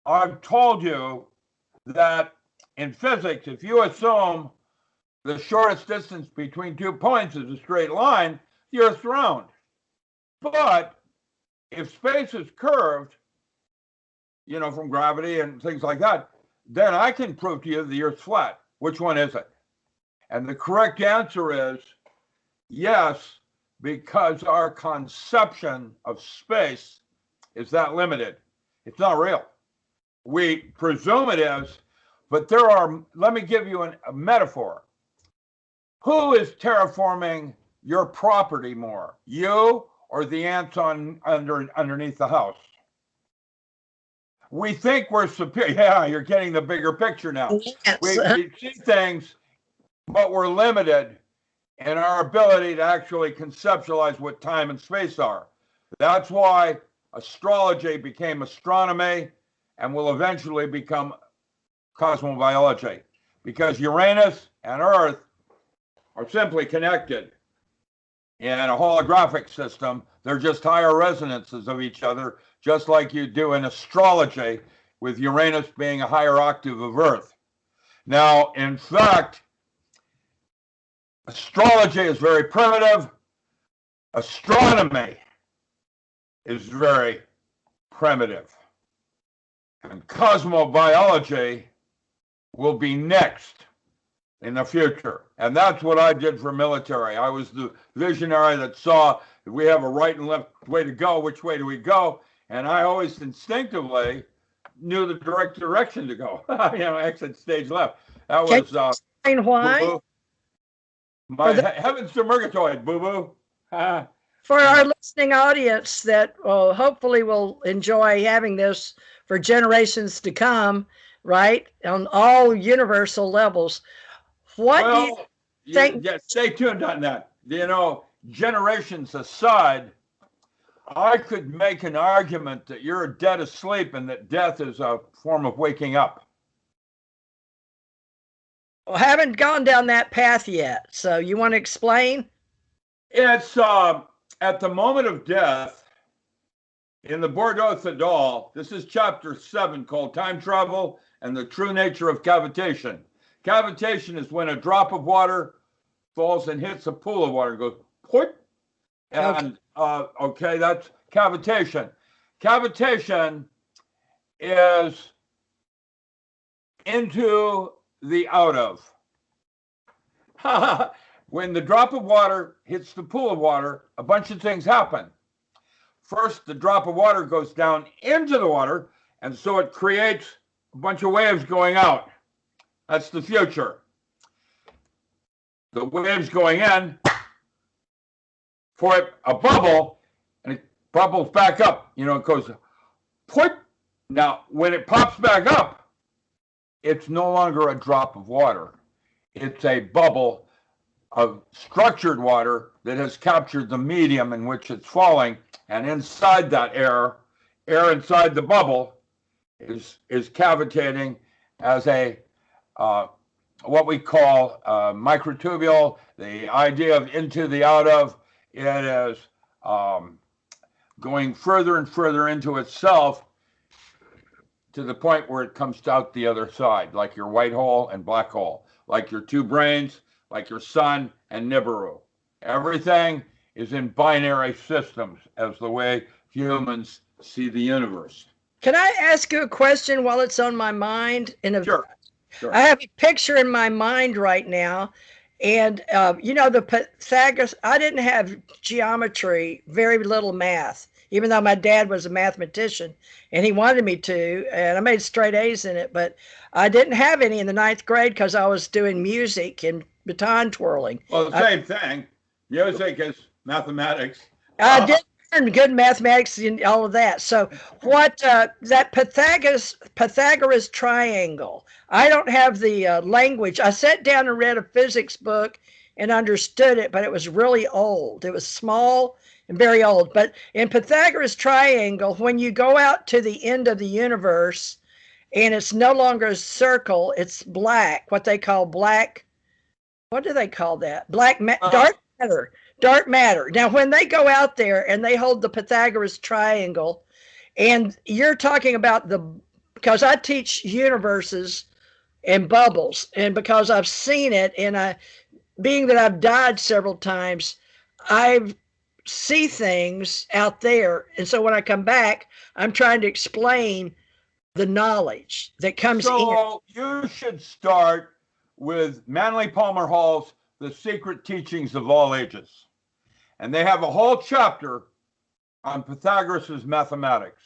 I've told you that in physics, if you assume the shortest distance between 2 points is a straight line, the Earth's round. But if space is curved, you know, from gravity and things like that, then I can prove to you the Earth's flat. Which one is it? And the correct answer is yes, because our conception of space is that limited. It's not real. We presume it is, but there are, let me give you a metaphor. Who is terraforming your property more, you or the ants underneath the house? We think we're superior. Yeah, you're getting the bigger picture now. Yes. We see things, but we're limited in our ability to actually conceptualize what time and space are. That's why astrology became astronomy and will eventually become cosmobiology, because Uranus and Earth are simply connected in a holographic system. They're just higher resonances of each other, just like you do in astrology, with Uranus being a higher octave of Earth. Now, in fact, astrology is very primitive. Astronomy is very primitive. And cosmobiology will be next in the future. And that's what I did for military. I was the visionary that saw if we have a right and left way to go, which way do we go? And I always instinctively knew the direct direction to go. You know, exit stage left. That was explain why? Boo-boo. My heavens to murgatroyd, boo-boo. For our listening audience that hopefully will enjoy having this for generations to come, right, on all universal levels. What do you think? Yeah, stay tuned on that. You know, generations aside, I could make an argument that you're dead asleep and that death is a form of waking up. Well, haven't gone down that path yet. So you want to explain? It's at the moment of death in the Bordeaux Thedal. This is chapter 7 called Time Travel and the True Nature of Cavitation. Cavitation is when a drop of water falls and hits a pool of water and goes, put. And okay, that's cavitation. Cavitation is into the out of. When the drop of water hits the pool of water, a bunch of things happen. First, the drop of water goes down into the water, and so it creates a bunch of waves going out. That's the future. The waves going in for a bubble, and it bubbles back up. You know, it goes, put. Now, when it pops back up, it's no longer a drop of water. It's a bubble of structured water that has captured the medium in which it's falling, and inside that air inside the bubble is cavitating as a what we call microtubule, the idea of into the out of. It is going further and further into itself to the point where it comes out the other side, like your white hole and black hole, like your two brains, like your sun and Nibiru. Everything is in binary systems as the way humans see the universe. Can I ask you a question while it's on my mind? Sure. I have a picture in my mind right now. And, the Pythagoras, I didn't have geometry, very little math, even though my dad was a mathematician and he wanted me to, and I made straight A's in it, but I didn't have any in the 9th grade because I was doing music and baton twirling. Well, the same thing. Music is mathematics. I did learn good mathematics and all of that. So what that Pythagoras triangle, I don't have the language. I sat down and read a physics book and understood it, but it was really old. It was small and very old. But in Pythagoras triangle, when you go out to the end of the universe and it's no longer a circle, it's black, what they call black. What do they call that? Dark matter. Dark matter. Now, when they go out there and they hold the Pythagoras triangle, and you're talking about because I teach universes and bubbles, and because I've seen it, and being that I've died several times, I see things out there. And so when I come back, I'm trying to explain the knowledge that comes in. So you should start with Manly Palmer Hall's The Secret Teachings of All Ages. And they have a whole chapter on Pythagoras' mathematics.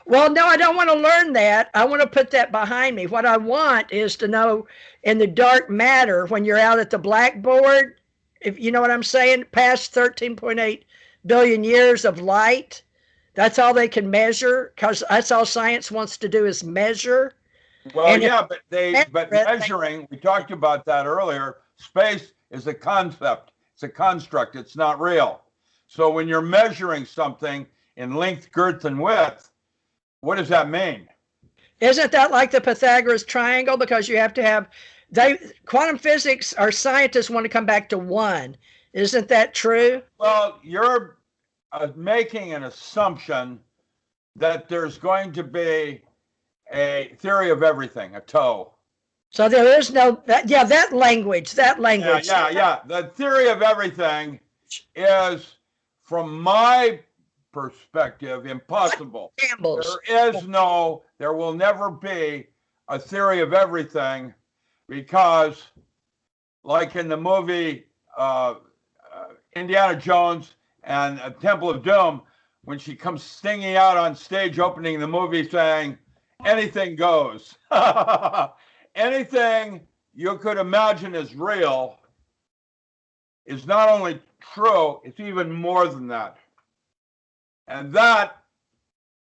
Well, no, I don't want to learn that. I want to put that behind me. What I want is to know in the dark matter, when you're out at the blackboard, if you know what I'm saying, past 13.8 billion years of light, that's all they can measure, because that's all science wants to do is measure. Well, and yeah, but measuring, we talked about that earlier, space is a concept. It's a construct. It's not real. So when you're measuring something in length, girth, and width, what does that mean? Isn't that like the Pythagoras triangle? Because you have to have, quantum physics, our scientists want to come back to one. Isn't that true? Well, you're making an assumption that there's going to be a theory of everything, a toe. So there is no, that language. Yeah. The theory of everything is, from my perspective, impossible. There will never be a theory of everything, because like in the movie Indiana Jones and Temple of Doom, when she comes singing out on stage opening the movie saying, anything goes. Anything you could imagine is real is not only true, it's even more than that. And that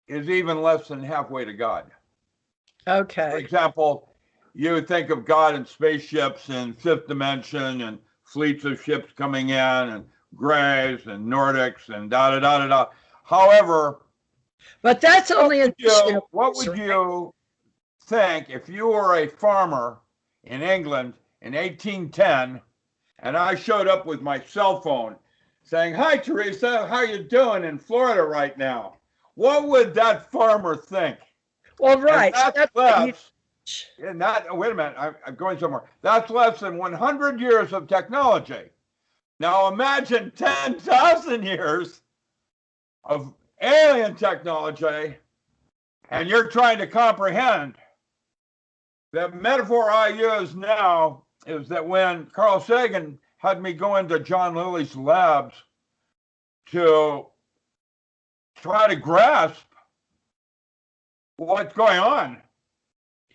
is even less than halfway to God. Okay. For example, you would think of God in spaceships in fifth dimension and fleets of ships coming in and Greys and Nordics and da-da-da-da-da. However, but that's only what would you think if you were a farmer in England in 1810 and I showed up with my cell phone saying, "Hi, Theresa, how you doing in Florida right now?" What would that farmer think? Well, right. Wait a minute, I'm going somewhere. That's less than 100 years of technology. Now imagine 10,000 years of alien technology, and you're trying to comprehend. The metaphor I use now is that when Carl Sagan had me go into John Lilly's labs to try to grasp what's going on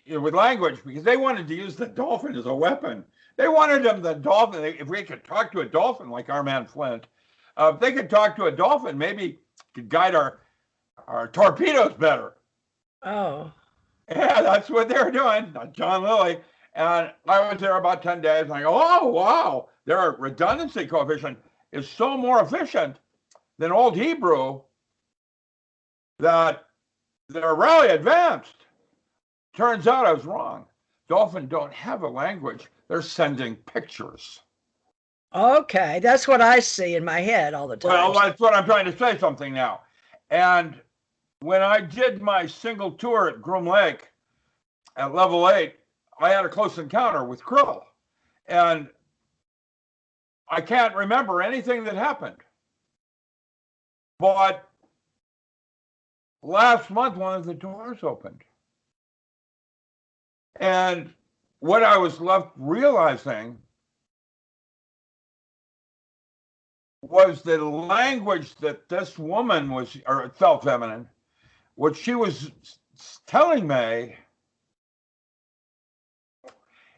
with language, because they wanted to use the dolphin as a weapon. They wanted the dolphin, if we could talk to a dolphin like our man Flint, if they could talk to a dolphin, maybe could guide our torpedoes better. Oh. Yeah, that's what they were doing, John Lilly. And I was there about 10 days, and I go, oh, wow, their redundancy coefficient is so more efficient than Old Hebrew that they're really advanced. Turns out I was wrong. dolphin don't have a language. They're sending pictures. Okay, that's what I see in my head all the time. Well, that's what I'm trying to say something now. And when I did my single tour at Groom Lake at level 8, I had a close encounter with krill. And I can't remember anything that happened. But last month, one of the doors opened. And what I was left realizing was the language that this woman was, or it felt feminine, what she was telling me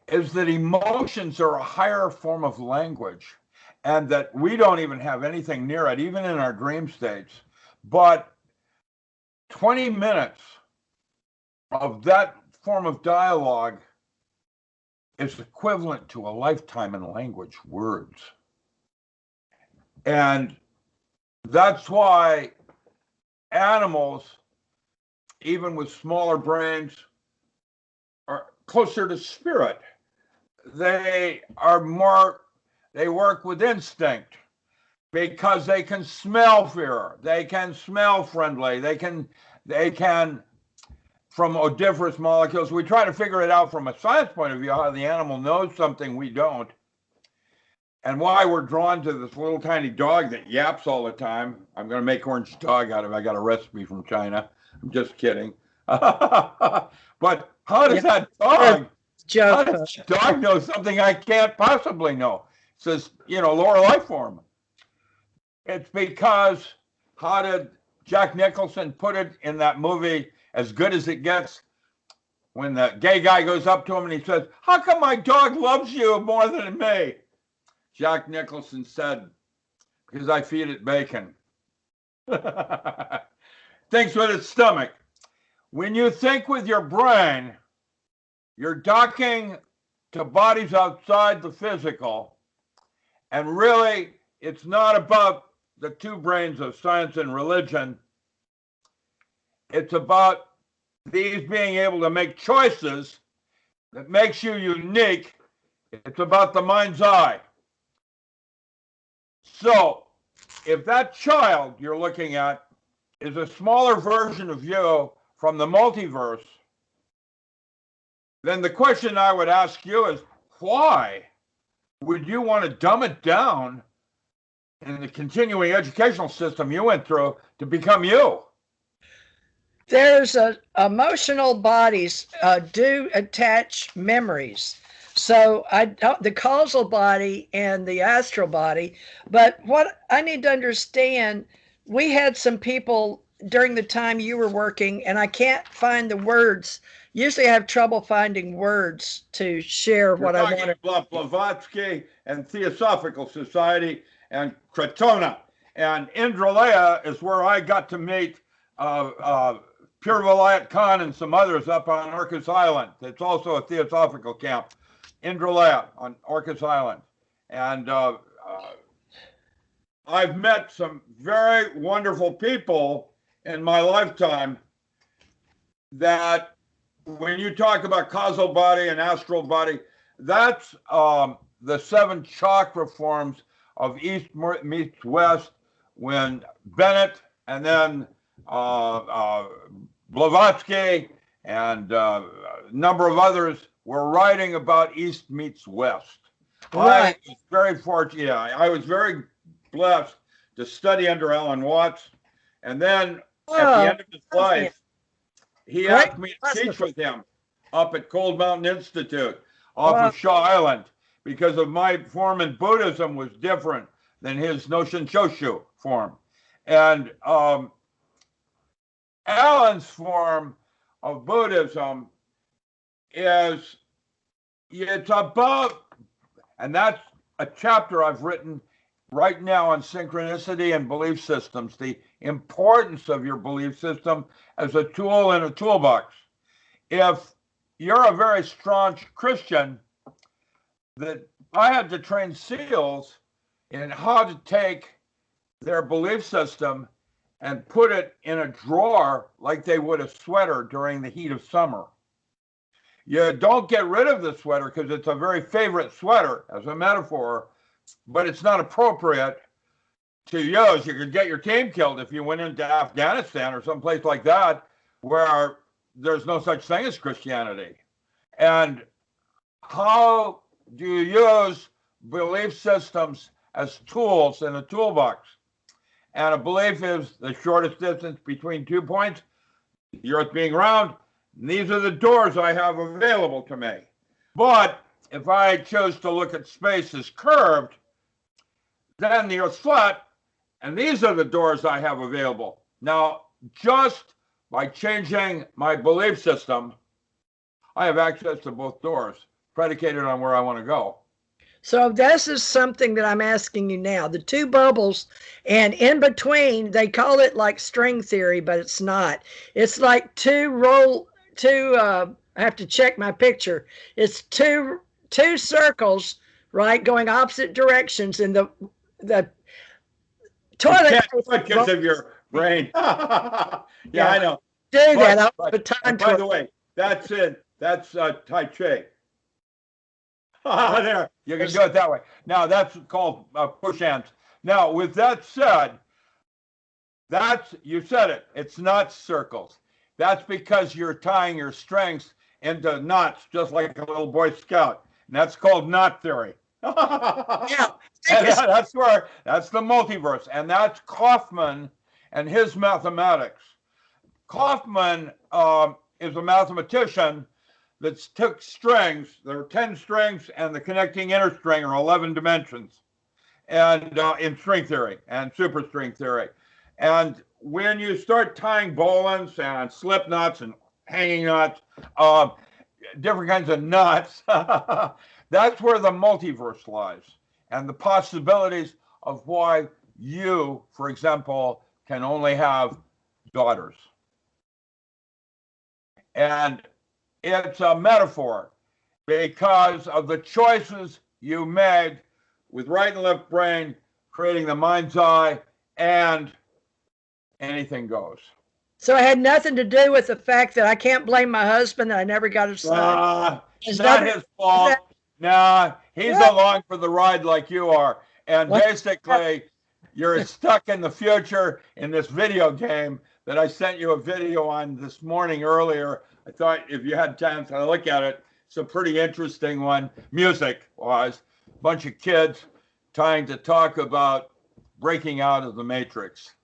is that emotions are a higher form of language, and that we don't even have anything near it, even in our dream states. But 20 minutes of that form of dialogue is equivalent to a lifetime in language, words. And that's why animals, even with smaller brains, are closer to spirit. They work with instinct because they can smell fear. They can smell friendly. They can, from odoriferous molecules. We try to figure it out from a science point of view, how the animal knows something we don't. And why we're drawn to this little tiny dog that yaps all the time. I'm going to make orange dog out of it. I got a recipe from China. I'm just kidding. But how does that dog, know something I can't possibly know? It says, lower life form. It's because, how did Jack Nicholson put it in that movie, As Good as It Gets, when the gay guy goes up to him and he says, "How come my dog loves you more than me?" Jack Nicholson said, "Because I feed it bacon." Thinks with its stomach. When you think with your brain, you're docking to bodies outside the physical. And really, it's not about the two brains of science and religion. It's about these being able to make choices that makes you unique. It's about the mind's eye. So, if that child you're looking at is a smaller version of you from the multiverse, then the question I would ask you is, why would you want to dumb it down in the continuing educational system you went through to become you? There's emotional bodies do attach memories. So the causal body and the astral body. But what I need to understand, we had some people during the time you were working, and I can't find the words. Usually I have trouble finding words to share what I want. Blavatsky and Theosophical Society and Crotona. And Indralaya is where I got to meet Pure Vilayat Khan and some others up on Orcas Island. It's also a theosophical camp. Indralaya on Orcas Island. And I've met some very wonderful people in my lifetime that, when you talk about causal body and astral body, that's the 7 chakra forms of East meets West, when Bennett and then Blavatsky and a number of others were writing about East meets West. Right. I was very fortunate. Yeah, I was very blessed to study under Alan Watts. And then at the end of his life, he asked me to teach with him up at Cold Mountain Institute off of Shaw Island, because of my form in Buddhism was different than his Noshin Shoshu form. And Alan's form of Buddhism is, it's about, and that's a chapter I've written right now on synchronicity and belief systems, the importance of your belief system as a tool in a toolbox. If you're a very staunch Christian, that I had to train SEALs in how to take their belief system and put it in a drawer like they would a sweater during the heat of summer. You don't get rid of the sweater because it's a very favorite sweater as a metaphor, but it's not appropriate to use. You could get your team killed if you went into Afghanistan or someplace like that where there's no such thing as Christianity. And how do you use belief systems as tools in a toolbox? And a belief is the shortest distance between 2 points, the earth being round. And these are the doors I have available to me. But if I chose to look at space as curved, then the earth's flat, and these are the doors I have available. Now, just by changing my belief system, I have access to both doors, predicated on where I want to go. So this is something that I'm asking you now. The two bubbles, and in between, they call it like string theory, but it's not. It's like I have to check my picture. It's two circles, right, going opposite directions, and the toilet because of your brain. Yeah, I know. Do that. By the way, that's it. That's Tai Chi. There, you can do it that way. Now that's called push hands. Now, with that said, you said it. It's not circles. That's because you're tying your strings into knots, just like a little Boy Scout. And that's called knot theory. Yeah. That's the multiverse, and that's Kaufman and his mathematics. Kaufman is a mathematician that took strings. There are 10 strings, and the connecting inner string are 11 dimensions, and in string theory and superstring theory. And when you start tying bowlines and slip knots and hanging knots, different kinds of knots, that's where the multiverse lies, and the possibilities of why you, for example, can only have daughters. And it's a metaphor because of the choices you made with right and left brain, creating the mind's eye, and anything goes. So it had nothing to do with the fact that I can't blame my husband that I never got a son. It's not his fault. Nah, he's along for the ride like you are. And basically, you're stuck in the future in this video game that I sent you a video on this morning earlier. I thought if you had time to look at it, it's a pretty interesting one. Music-wise, a bunch of kids trying to talk about breaking out of the Matrix.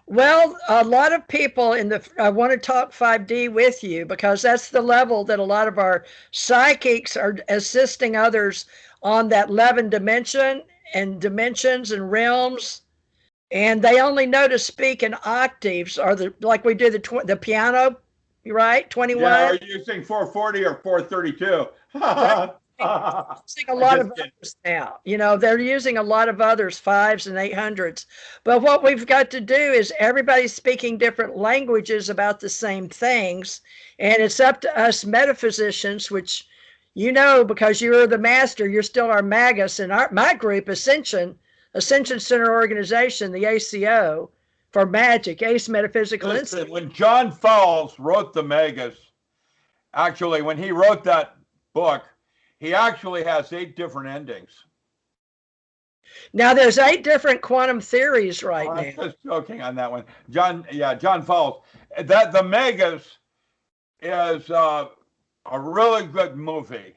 Well, a lot of people I want to talk 5D with you because that's the level that a lot of our psychics are assisting others on, that 11 dimensions and realms. And they only know to speak in octaves, or like we do the piano, right? 21. Yeah, are you using 440 or 432? Using a lot of others now. They're using a lot of others, 5s and 800s. But what we've got to do is everybody's speaking different languages about the same things. And it's up to us metaphysicians, which because you're the master, you're still our magus. And my group, Ascension Center Organization, the ACO, for magic, ACE Metaphysical Institute. When John Fowles wrote the Magus, actually, when he wrote that book, he actually has 8 different endings. Now there's 8 different quantum theories now. I'm just joking on that one. John Fowles. The Magus is a really good movie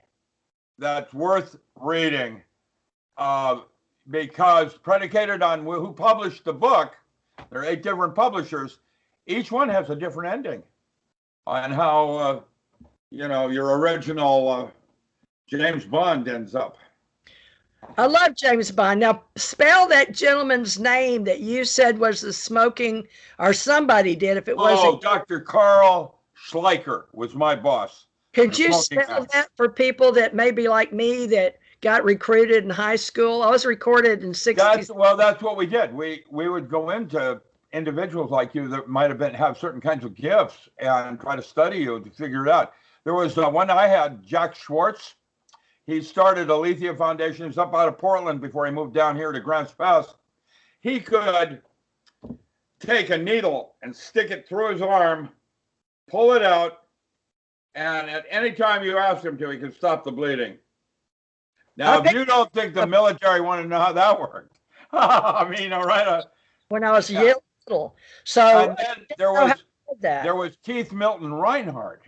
that's worth reading because predicated on who published the book, there are 8 different publishers. Each one has a different ending on how, your original James Bond ends up. I love James Bond. Now, spell that gentleman's name that you said was the smoking, or somebody did, if it wasn't. Oh, Dr. Carl Schleicher was my boss. Could you spell that for people that may be like me that got recruited in high school? I was recruited in 60s. That's what we did. We would go into individuals like you that might have certain kinds of gifts and try to study you to figure it out. There was one I had, Jack Schwartz. He started Alethea Foundation. He was up out of Portland before he moved down here to Grants Pass. He could take a needle and stick it through his arm, pull it out, and at any time you ask him to, he can stop the bleeding. Now, if you don't think the military want to know how that worked, I mean, all right. When I was little, so and then there was Keith Milton Reinhardt.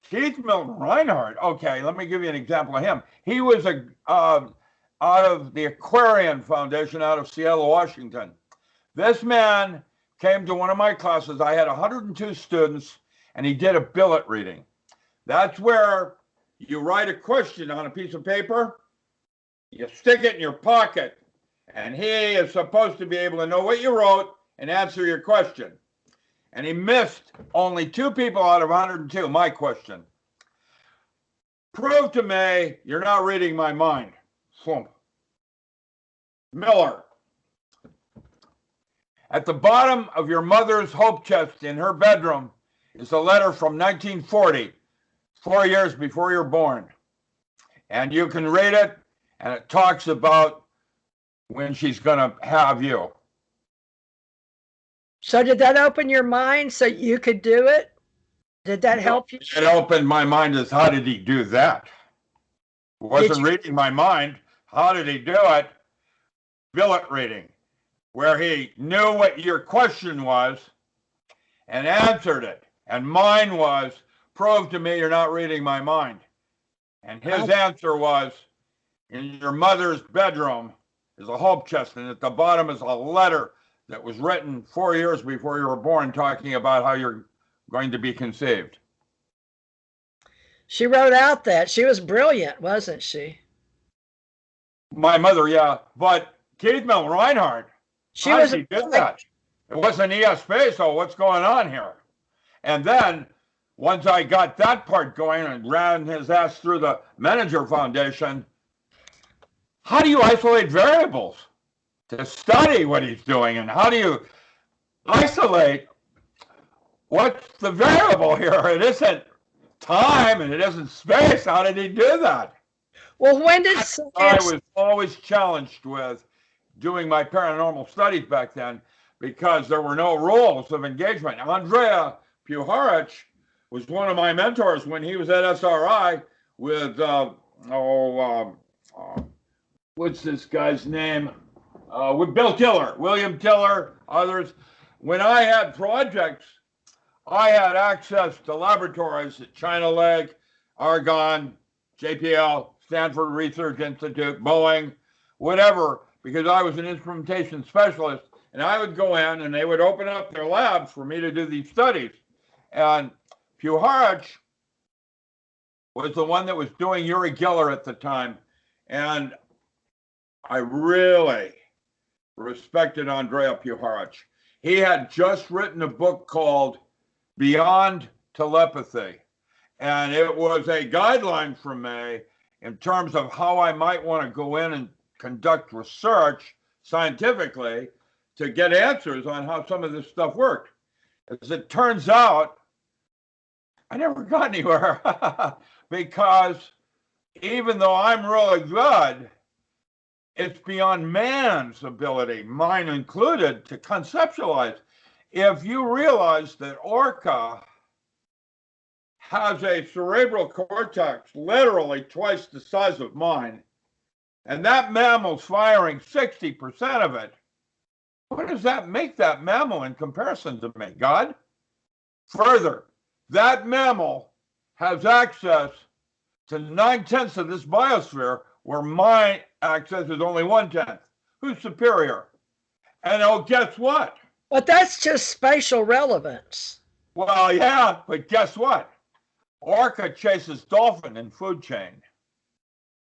Keith Milton Reinhardt. Okay, let me give you an example of him. He was out of the Aquarian Foundation out of Seattle, Washington. This man came to one of my classes. I had 102 students, and he did a billet reading. That's where you write a question on a piece of paper, you stick it in your pocket, and he is supposed to be able to know what you wrote and answer your question. And he missed only 2 people out of 102, my question. Prove to me you're not reading my mind. Slump. Miller. At the bottom of your mother's hope chest in her bedroom is a letter from 1940, 4 years before you're born. And you can read it, and it talks about when she's going to have you. So did that open your mind so you could do it? Did that help you? It opened my mind as how did he do that? Wasn't reading my mind. How did he do it? Billet reading, where he knew what your question was and answered it. And mine was, prove to me you're not reading my mind. And his answer was, in your mother's bedroom is a hope chest, and at the bottom is a letter that was written 4 years before you were born, talking about how you're going to be conceived. She wrote out that. She was brilliant, wasn't she? My mother, yeah. But Keith Milton Reinhardt, she did that. It wasn't ESP, so what's going on here? And then, once I got that part going and ran his ass through the Manager Foundation, how do you isolate variables to study what he's doing? And how do you isolate what's the variable here? It isn't time and it isn't space. How did he do that? Well, when did I was always challenged with doing my paranormal studies back then because there were no rules of engagement. Andrea Puharich was one of my mentors when he was at SRI with, what's this guy's name? With Bill Tiller, William Tiller, others. When I had projects, I had access to laboratories at China Lake, Argonne, JPL, Stanford Research Institute, Boeing, whatever, because I was an instrumentation specialist. And I would go in and they would open up their labs for me to do these studies. And Puharich was the one that was doing Uri Geller at the time. And I really respected Andrea Puharich. He had just written a book called Beyond Telepathy. And it was a guideline for me in terms of how I might want to go in and conduct research scientifically to get answers on how some of this stuff worked. As it turns out, I never got anywhere because even though I'm really good, it's beyond man's ability, mine included, to conceptualize. If you realize that orca has a cerebral cortex literally twice the size of mine, and that mammal's firing 60% of it, what does that make that mammal in comparison to me, God? Further, that mammal has access to 9/10 of this biosphere where my access is only 1/10. Who's superior? And oh, guess what? But that's just spatial relevance. Well, yeah, but guess what? Orca chases dolphin in food chain.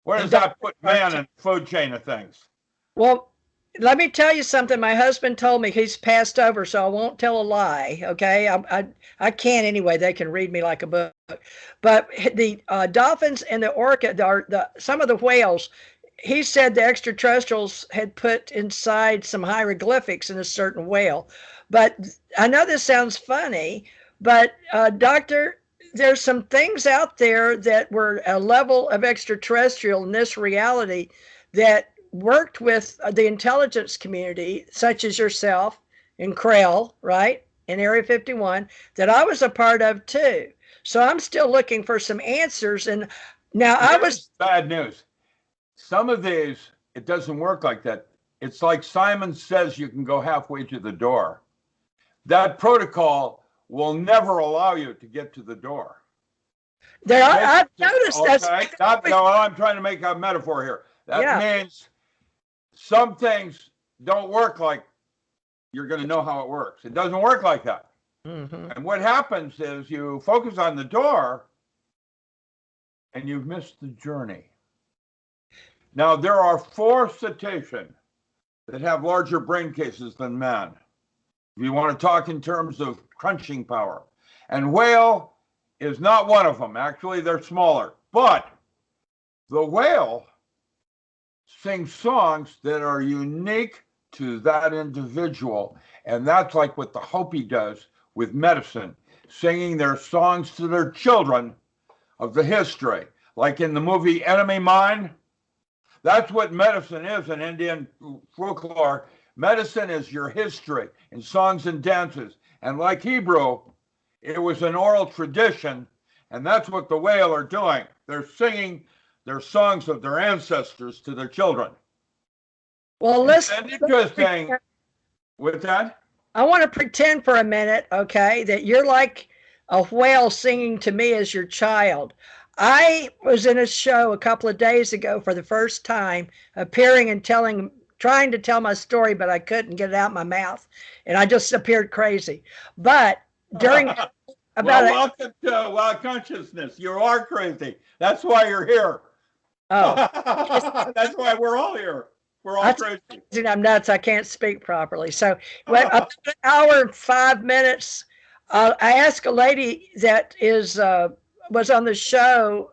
Where does that put man in the food chain of things? Well, let me tell you something. My husband told me, he's passed over, so I won't tell a lie, okay? I can't anyway. They can read me like a book. But the dolphins and the orca, some of the whales, he said the extraterrestrials had put inside some hieroglyphics in a certain whale. But I know this sounds funny, but Doctor, there's some things out there that were a level of extraterrestrial in this reality that worked with the intelligence community, such as yourself and Krell, right? in Area 51 that I was a part of too. So I'm still looking for some answers. And now I was bad news. Some of these, it doesn't work like that. It's like Simon Says you can go halfway to the door. That protocol will never allow you to get to the door. there. I've noticed okay. No, I'm trying to make a metaphor here. That means some things don't work like you're going to know how it works. It doesn't work like that. Mm-hmm. And what happens is you focus on the door and you've missed the journey. Now, there are 4 cetacean that have larger brain cases than man. If you want to talk in terms of crunching power. And whale is not one of them. Actually, they're smaller. But the whale sings songs that are unique to that individual. And that's like what the Hopi does with medicine, singing their songs to their children of the history. Like in the movie Enemy Mine, that's what medicine is in Indian folklore. Medicine is your history in songs and dances. And like Hebrew, it was an oral tradition. And that's what the whale are doing. They're singing their songs of their ancestors to their children. Well, listen. And interesting with that. I want to pretend for a minute, okay, that you're like a whale singing to me as your child. I was in a show a couple of days ago for the first time, appearing and trying to tell my story, but I couldn't get it out my mouth, and I just appeared crazy. But during welcome to Wild Consciousness. You are crazy. That's why you're here. Oh, that's why we're all here. We're all crazy. I'm nuts. I can't speak properly. So, about an hour and 5 minutes, I asked a lady that was on the show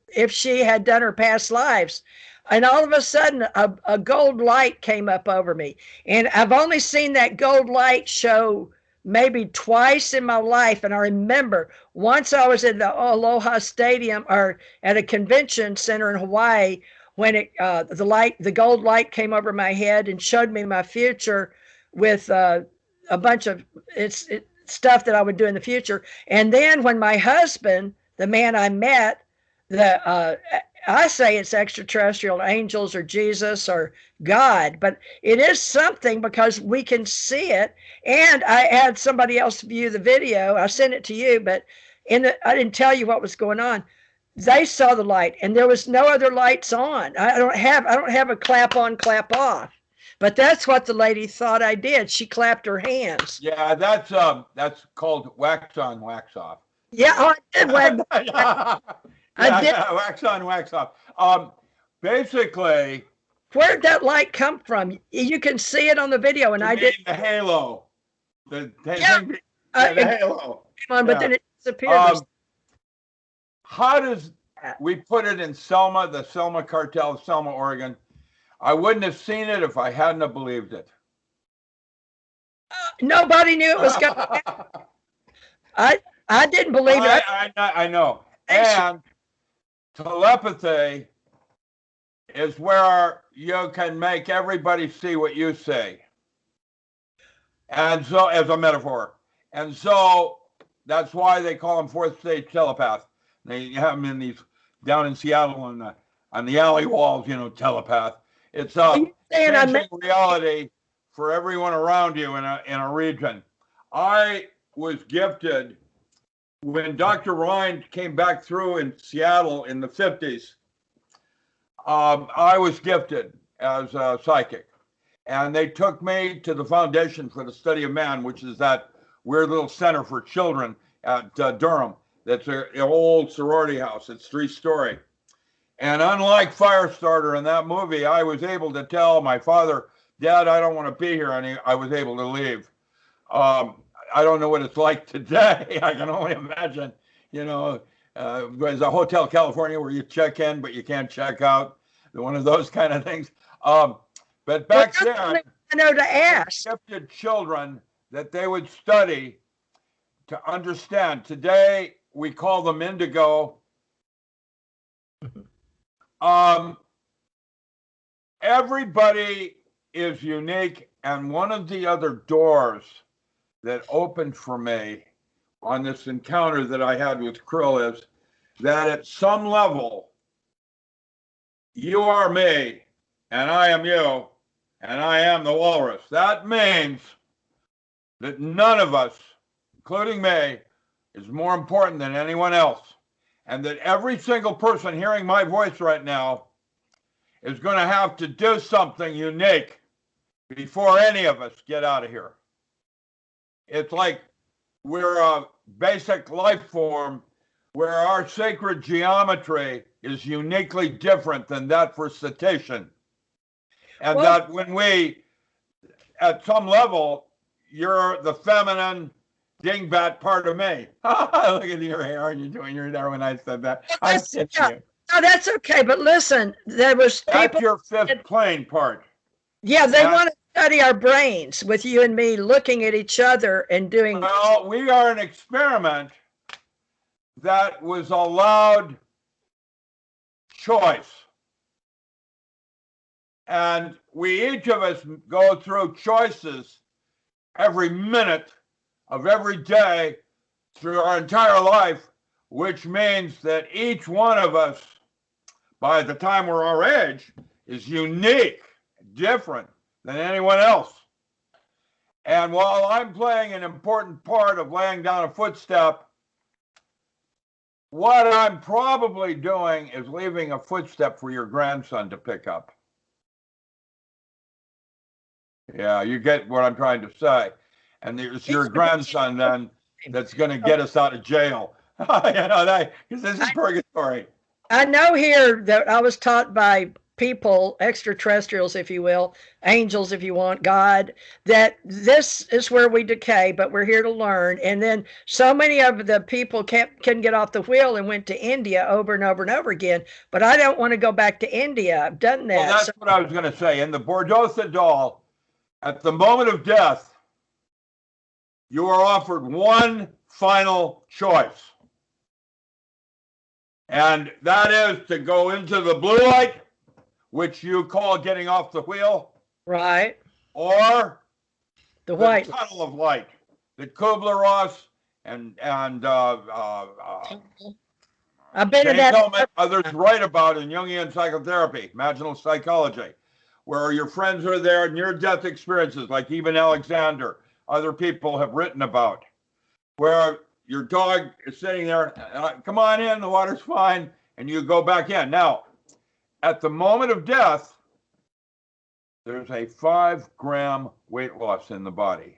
if she had done her past lives. And all of a sudden, a gold light came up over me. And I've only seen that gold light show maybe twice in my life. And I remember once I was at the Aloha Stadium or at a convention center in Hawaii when the gold light came over my head and showed me my future with a bunch of stuff that I would do in the future. And then when my husband, the man I met, I say it's extraterrestrial angels or Jesus or God, but it is something because we can see it. And I had somebody else view the video. I sent it to you, but I didn't tell you what was going on. They saw the light, and there was no other lights on. I don't have a clap on, clap off. But that's what the lady thought I did. She clapped her hands. Yeah, that's called wax on, wax off. Yeah, I did. Wax on, wax off. Basically, where'd that light come from? You can see it on the video, and I did the halo. The halo. But then it disappeared. How does we put it in Selma, the Selma cartel of Selma, Oregon? I wouldn't have seen it if I hadn't have believed it. Nobody knew it was going to happen. I didn't believe it. I know. And telepathy is where you can make everybody see what you say. And so, as a metaphor. And so, that's why they call them fourth stage telepath. They have them in these, down in Seattle on the alley walls, telepath. It's changing reality for everyone around you in a region. I was gifted when Dr. Ryan came back through in Seattle in the 50s. I was gifted as a psychic, and they took me to the Foundation for the Study of Man, which is that weird little center for children at Durham. That's an old sorority house. It's 3-story. And unlike Firestarter in that movie, I was able to tell my father, Dad, I don't want to be here. And I was able to leave. I don't know what it's like today. I can only imagine, there's a Hotel California where you check in, but you can't check out. One of those kind of things. But back then, I know to ask. Gifted children that they would study to understand. Today, we call them indigo. Everybody is unique, and one of the other doors that opened for me on this encounter that I had with Krill is that at some level, you are me, and I am you, and I am the walrus. That means that none of us, including me, is more important than anyone else. And that every single person hearing my voice right now is going to have to do something unique before any of us get out of here. It's like we're a basic life form where our sacred geometry is uniquely different than that for cetacean. And that when we, at some level, you're the feminine dingbat part of me. Look at your hair, and you're doing your hair when I said that. I'm kidding you. No, that's okay. But listen, there was people. That's your fifth plane part. Yeah, they want to study our brains with you and me looking at each other and doing. Well, we are an experiment that was allowed choice. And we, each of us, go through choices every minute of every day through our entire life, which means that each one of us, by the time we're our age, is unique, different than anyone else. And while I'm playing an important part of laying down a footstep, what I'm probably doing is leaving a footstep for your grandson to pick up. Yeah, you get what I'm trying to say. And it's your grandson then that's going to get us out of jail. You know, that, because this is purgatory. I know here that I was taught by people, extraterrestrials, if you will, angels, if you want, God, that this is where we decay, but we're here to learn. And then so many of the people couldn't get off the wheel and went to India over and over and over again. But I don't want to go back to India. I've done that. Well, that's what I was going to say. In the Bordeaux doll, at the moment of death, you are offered one final choice. And that is to go into the blue light, which you call getting off the wheel. Right. Or the white tunnel of light that Kubler-Ross and I've been in that. Others write about in Jungian psychotherapy, imaginal psychology, where your friends are there, near-death experiences, like even Alexander, other people have written about, where your dog is sitting there, come on in, the water's fine, and you go back in. Now, at the moment of death, there's a 5-gram weight loss in the body.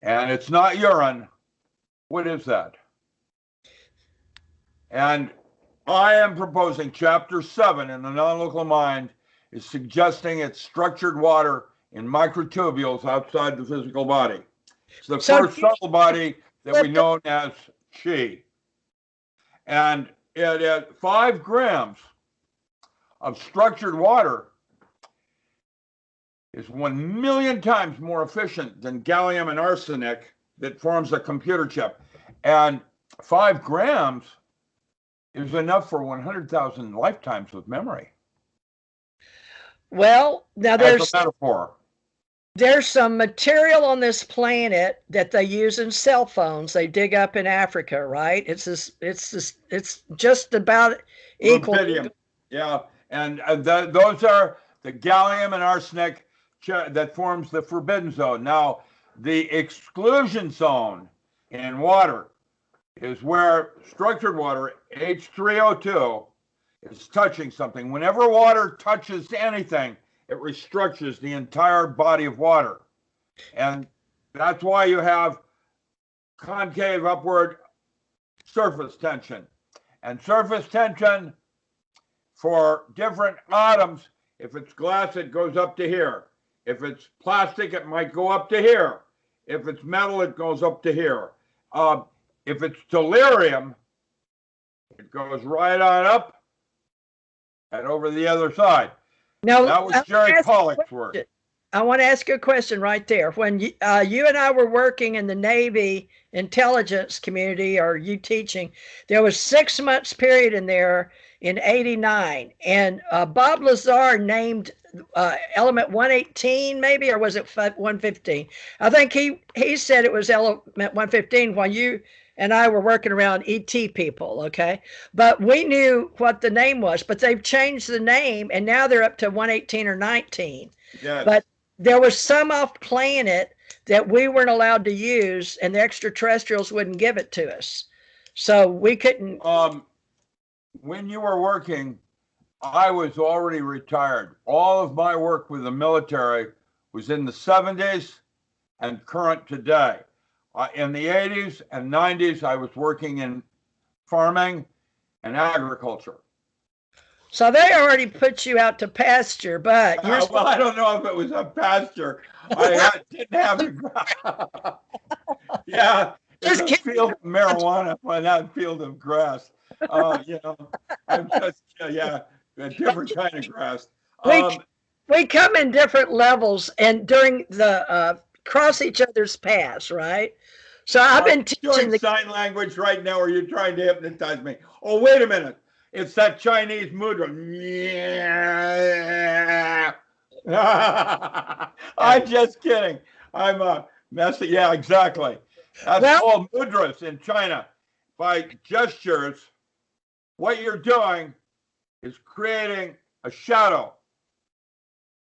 And it's not urine. What is that? And I am proposing chapter 7 in the non-local mind is suggesting it's structured water in microtubules outside the physical body. It's the first subtle body that we know as chi. And it is 5 grams of structured water is 1 million times more efficient than gallium and arsenic that forms a computer chip. And 5 grams is enough for 100,000 lifetimes of memory. Well, now there's a metaphor. There's some material on this planet that they use in cell phones. They dig up in Africa, right? It's just about equal. Rubidium. Yeah, and those are the gallium and arsenic that forms the forbidden zone. Now, the exclusion zone in water is where structured water, H3O2, is touching something. Whenever water touches anything, it restructures the entire body of water. And that's why you have concave upward surface tension. And surface tension for different atoms, if it's glass, it goes up to here. If it's plastic, it might go up to here. If it's metal, it goes up to here. If it's delirium, it goes right on up and over the other side. Now, that was Jerry Pollack's work. I want to ask you a question right there. When you and I were working in the Navy intelligence community, or you teaching, there was 6 months period in there in '89, and Bob Lazar named element 118 maybe, or was it 115? I think he said it was element 115 while you and I were working around ET people, okay? But we knew what the name was, but they've changed the name and now they're up to 118 or 19. Yes. But there was some off planet that we weren't allowed to use, and the extraterrestrials wouldn't give it to us. So we couldn't. When you were working, I was already retired. All of my work with the military was in the 70s and current today. In the 80s and 90s, I was working in farming and agriculture. So they already put you out to pasture, but you're well, I don't know if it was a pasture. Didn't have a yeah, there's a field of marijuana on that field of grass. You know, I'm just a different kind of grass. We come in different levels, and during the cross each other's paths, right? So I've been teaching sign language right now, or you're trying to hypnotize me. Oh, wait a minute. It's that Chinese mudra. I'm just kidding. I'm messing. Yeah, exactly. That's called mudras in China. By gestures, what you're doing is creating a shadow,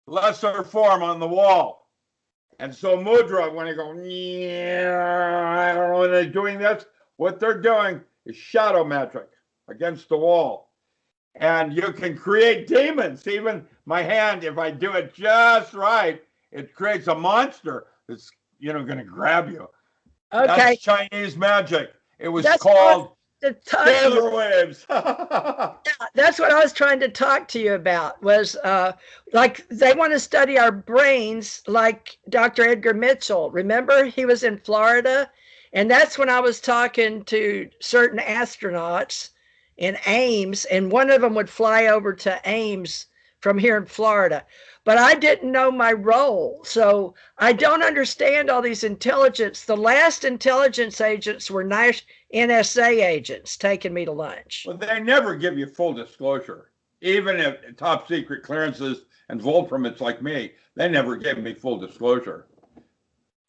lesser form on the wall. And so mudra, when they go, I don't know when they're doing this, what they're doing is shadow magic against the wall. And you can create demons. Even my hand, if I do it just right, it creates a monster that's, going to grab you. Okay. That's Chinese magic. It was called Taylor waves. Yeah, that's what I was trying to talk to you about, was like they want to study our brains like Dr. Edgar Mitchell. Remember, he was in Florida, and that's when I was talking to certain astronauts in Ames, and one of them would fly over to Ames from here in Florida. But I didn't know my role, so I don't understand all these intelligence. The last intelligence agents were NSA agents taking me to lunch. Well, they never give you full disclosure. Even if top secret clearances and vault permits like me, they never gave me full disclosure.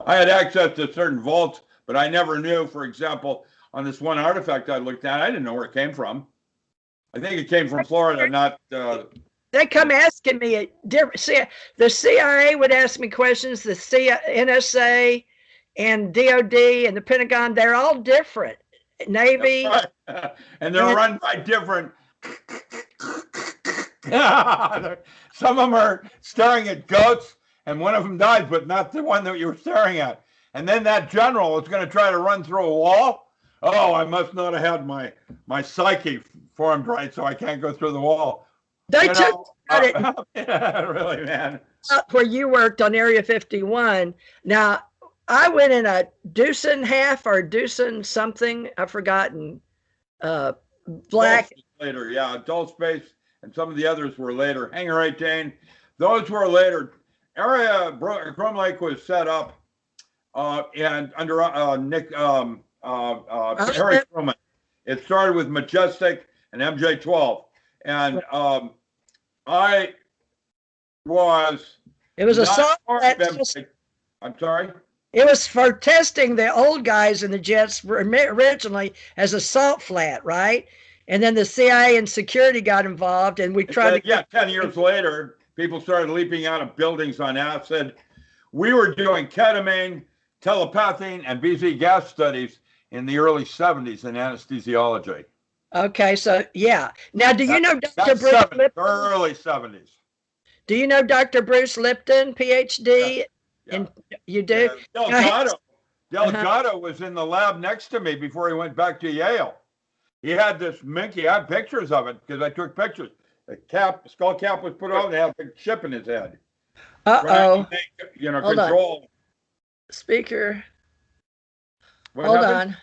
I had access to certain vaults, but I never knew, for example, on this one artifact I looked at, I didn't know where it came from. I think it came from Florida, not... They come asking me the CIA would ask me questions, the NSA and DOD and the Pentagon, they're all different. Navy. Right. And they're run by different... Some of them are staring at goats, and one of them dies, but not the one that you were staring at. And then that general is going to try to run through a wall. Oh, I must not have had my psyche formed right, so I can't go through the wall. They took credit. Yeah, really, man. Where you worked on Area 51. Now, I went in a Deucin half or Deucin something. I've forgotten. Black. Later, yeah. Adult Space and some of the others were later. Hangar 18. Those were later. Area Chrome Lake was set up and under Harry Truman. It started with Majestic and MJ-12. And I was... It was a salt flat. I'm sorry? It was for testing the old guys in the jets originally as a salt flat, right? And then the CIA and security got involved, and we tried to... Yeah, 10 years later, people started leaping out of buildings on acid. We were doing ketamine, telepathy, and BZ gas studies in the early 70s in anesthesiology. Okay, so yeah. Now, do you know Dr. Bruce Lipton? Early 70s. Do you know Dr. Bruce Lipton, PhD? Yeah. And you do? Delgado was in the lab next to me before he went back to Yale. He had this minky. I have pictures of it because I took pictures. The skull cap was put on. They had a big chip in his head. Uh-oh. Hold control. On. Speaker. Hold on.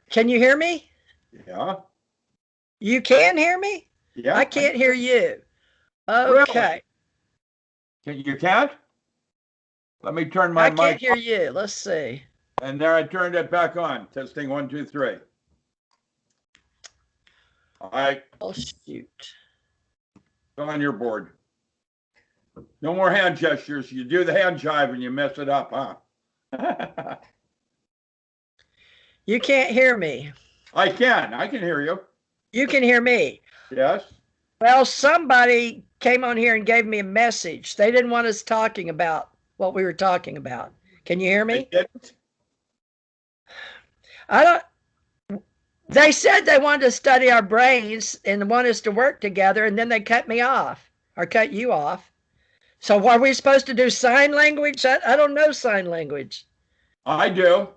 Can you hear me? Yeah. You can hear me? Yeah. I can't hear you. Okay. Really? You can't? Let me turn my mic. I can't hear you. Let's see. And there I turned it back on. Testing 1, 2, 3. Oh, shoot. On your board. No more hand gestures. You do the hand jive and you mess it up, huh? You can't hear me. I can hear you. You can hear me. Yes. Well, somebody came on here and gave me a message. They didn't want us talking about what we were talking about. Can you hear me? They didn't? I don't. They said they wanted to study our brains and want us to work together, and then they cut me off or cut you off. So are we supposed to do sign language? I don't know sign language. I do.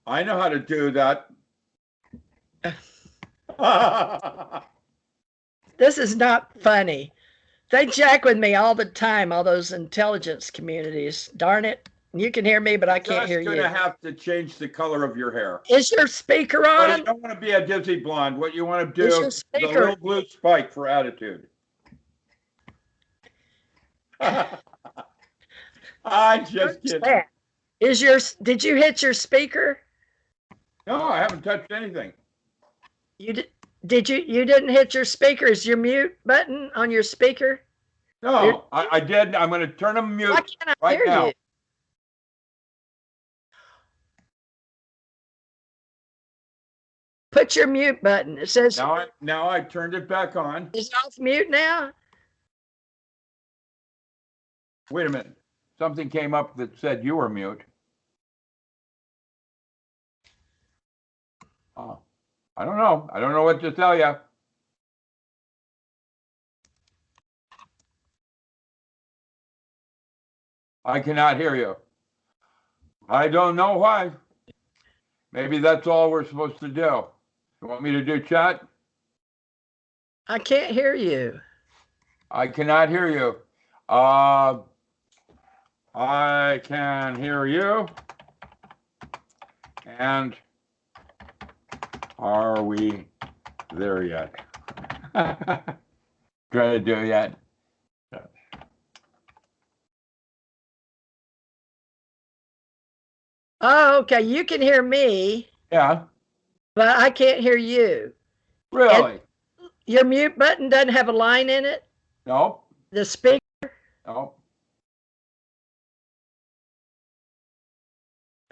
I know how to do that. This is not funny. They jack with me all the time, all those intelligence communities. Darn it. You can hear me, but I can't hear you. You're going to have to change the color of your hair. Is your speaker on? But you don't want to be a dizzy blonde. What you want to do is a speaker little blue spike for attitude. I just kidding. Did you hit your speaker? No, I haven't touched anything. You didn't hit your speaker? Is your mute button on your speaker? No, I did. I'm going to turn them mute. Why can't I hear you? Put your mute button. It says now I turned it back on. Is it off mute now? Wait a minute. Something came up that said you were mute. Oh, I don't know. I don't know what to tell you. I cannot hear you. I don't know why. Maybe that's all we're supposed to do. You want me to do chat? I can't hear you. I cannot hear you. I can hear you. And are we there yet? Trying to do it yet? Oh, okay. You can hear me. Yeah. But I can't hear you. Really? And your mute button doesn't have a line in it? Nope. The speaker? Nope.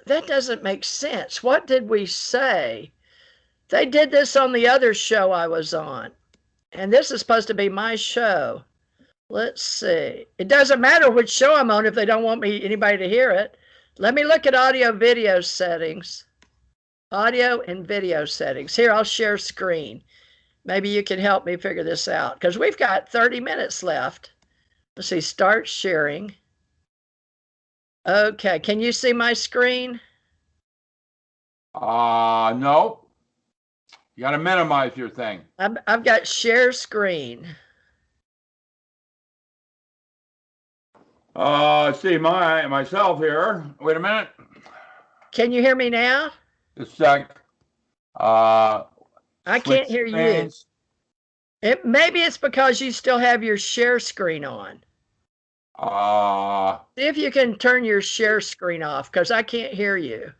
That doesn't make sense. What did we say? They did this on the other show I was on. And this is supposed to be my show. Let's see. It doesn't matter which show I'm on if they don't want anybody to hear it. Let me look at audio video settings. Audio and video settings. Here, I'll share screen. Maybe you can help me figure this out because we've got 30 minutes left. Let's see, start sharing. Okay, can you see my screen? No. You got to minimize your thing. I've got share screen. See myself here. Wait a minute. Can you hear me now? Just a sec. I can't hear you. Maybe it's because you still have your share screen on. See if you can turn your share screen off because I can't hear you.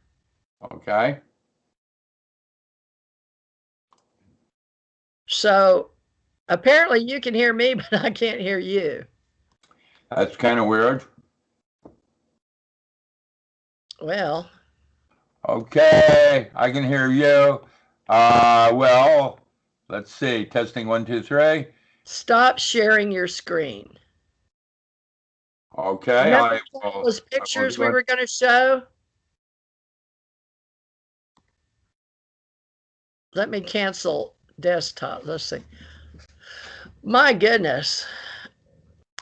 Okay. So apparently you can hear me, but I can't hear you. That's kind of weird. Well. Okay, I can hear you. Well, let's see. Testing 1, 2, 3. Stop sharing your screen. Okay. Remember those pictures we were going to show? Let me cancel desktop. Let's see. My goodness.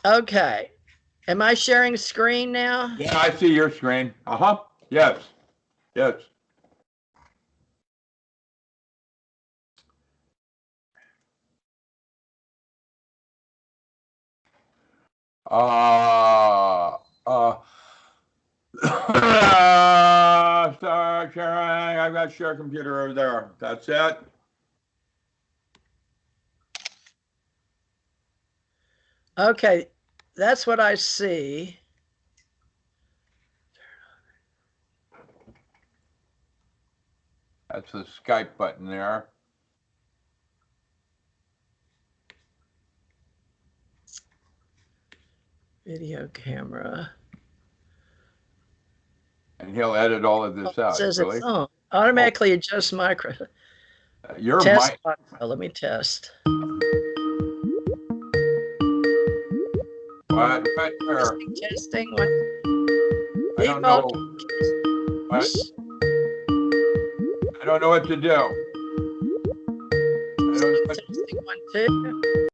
Okay. Am I sharing screen now? Yeah, I see your screen. Uh-huh. Yes. Yes. Start sharing. I've got share computer over there. That's it. Okay, that's what I see. That's the Skype button there. Video camera. And he'll edit all of this It out. says Really? it's on. Automatically adjust micro. Your Test mic. audio. Let me test. What? Testing. What? I don't know. What? I don't know what to do. I don't know what to do. Testing 1, 2.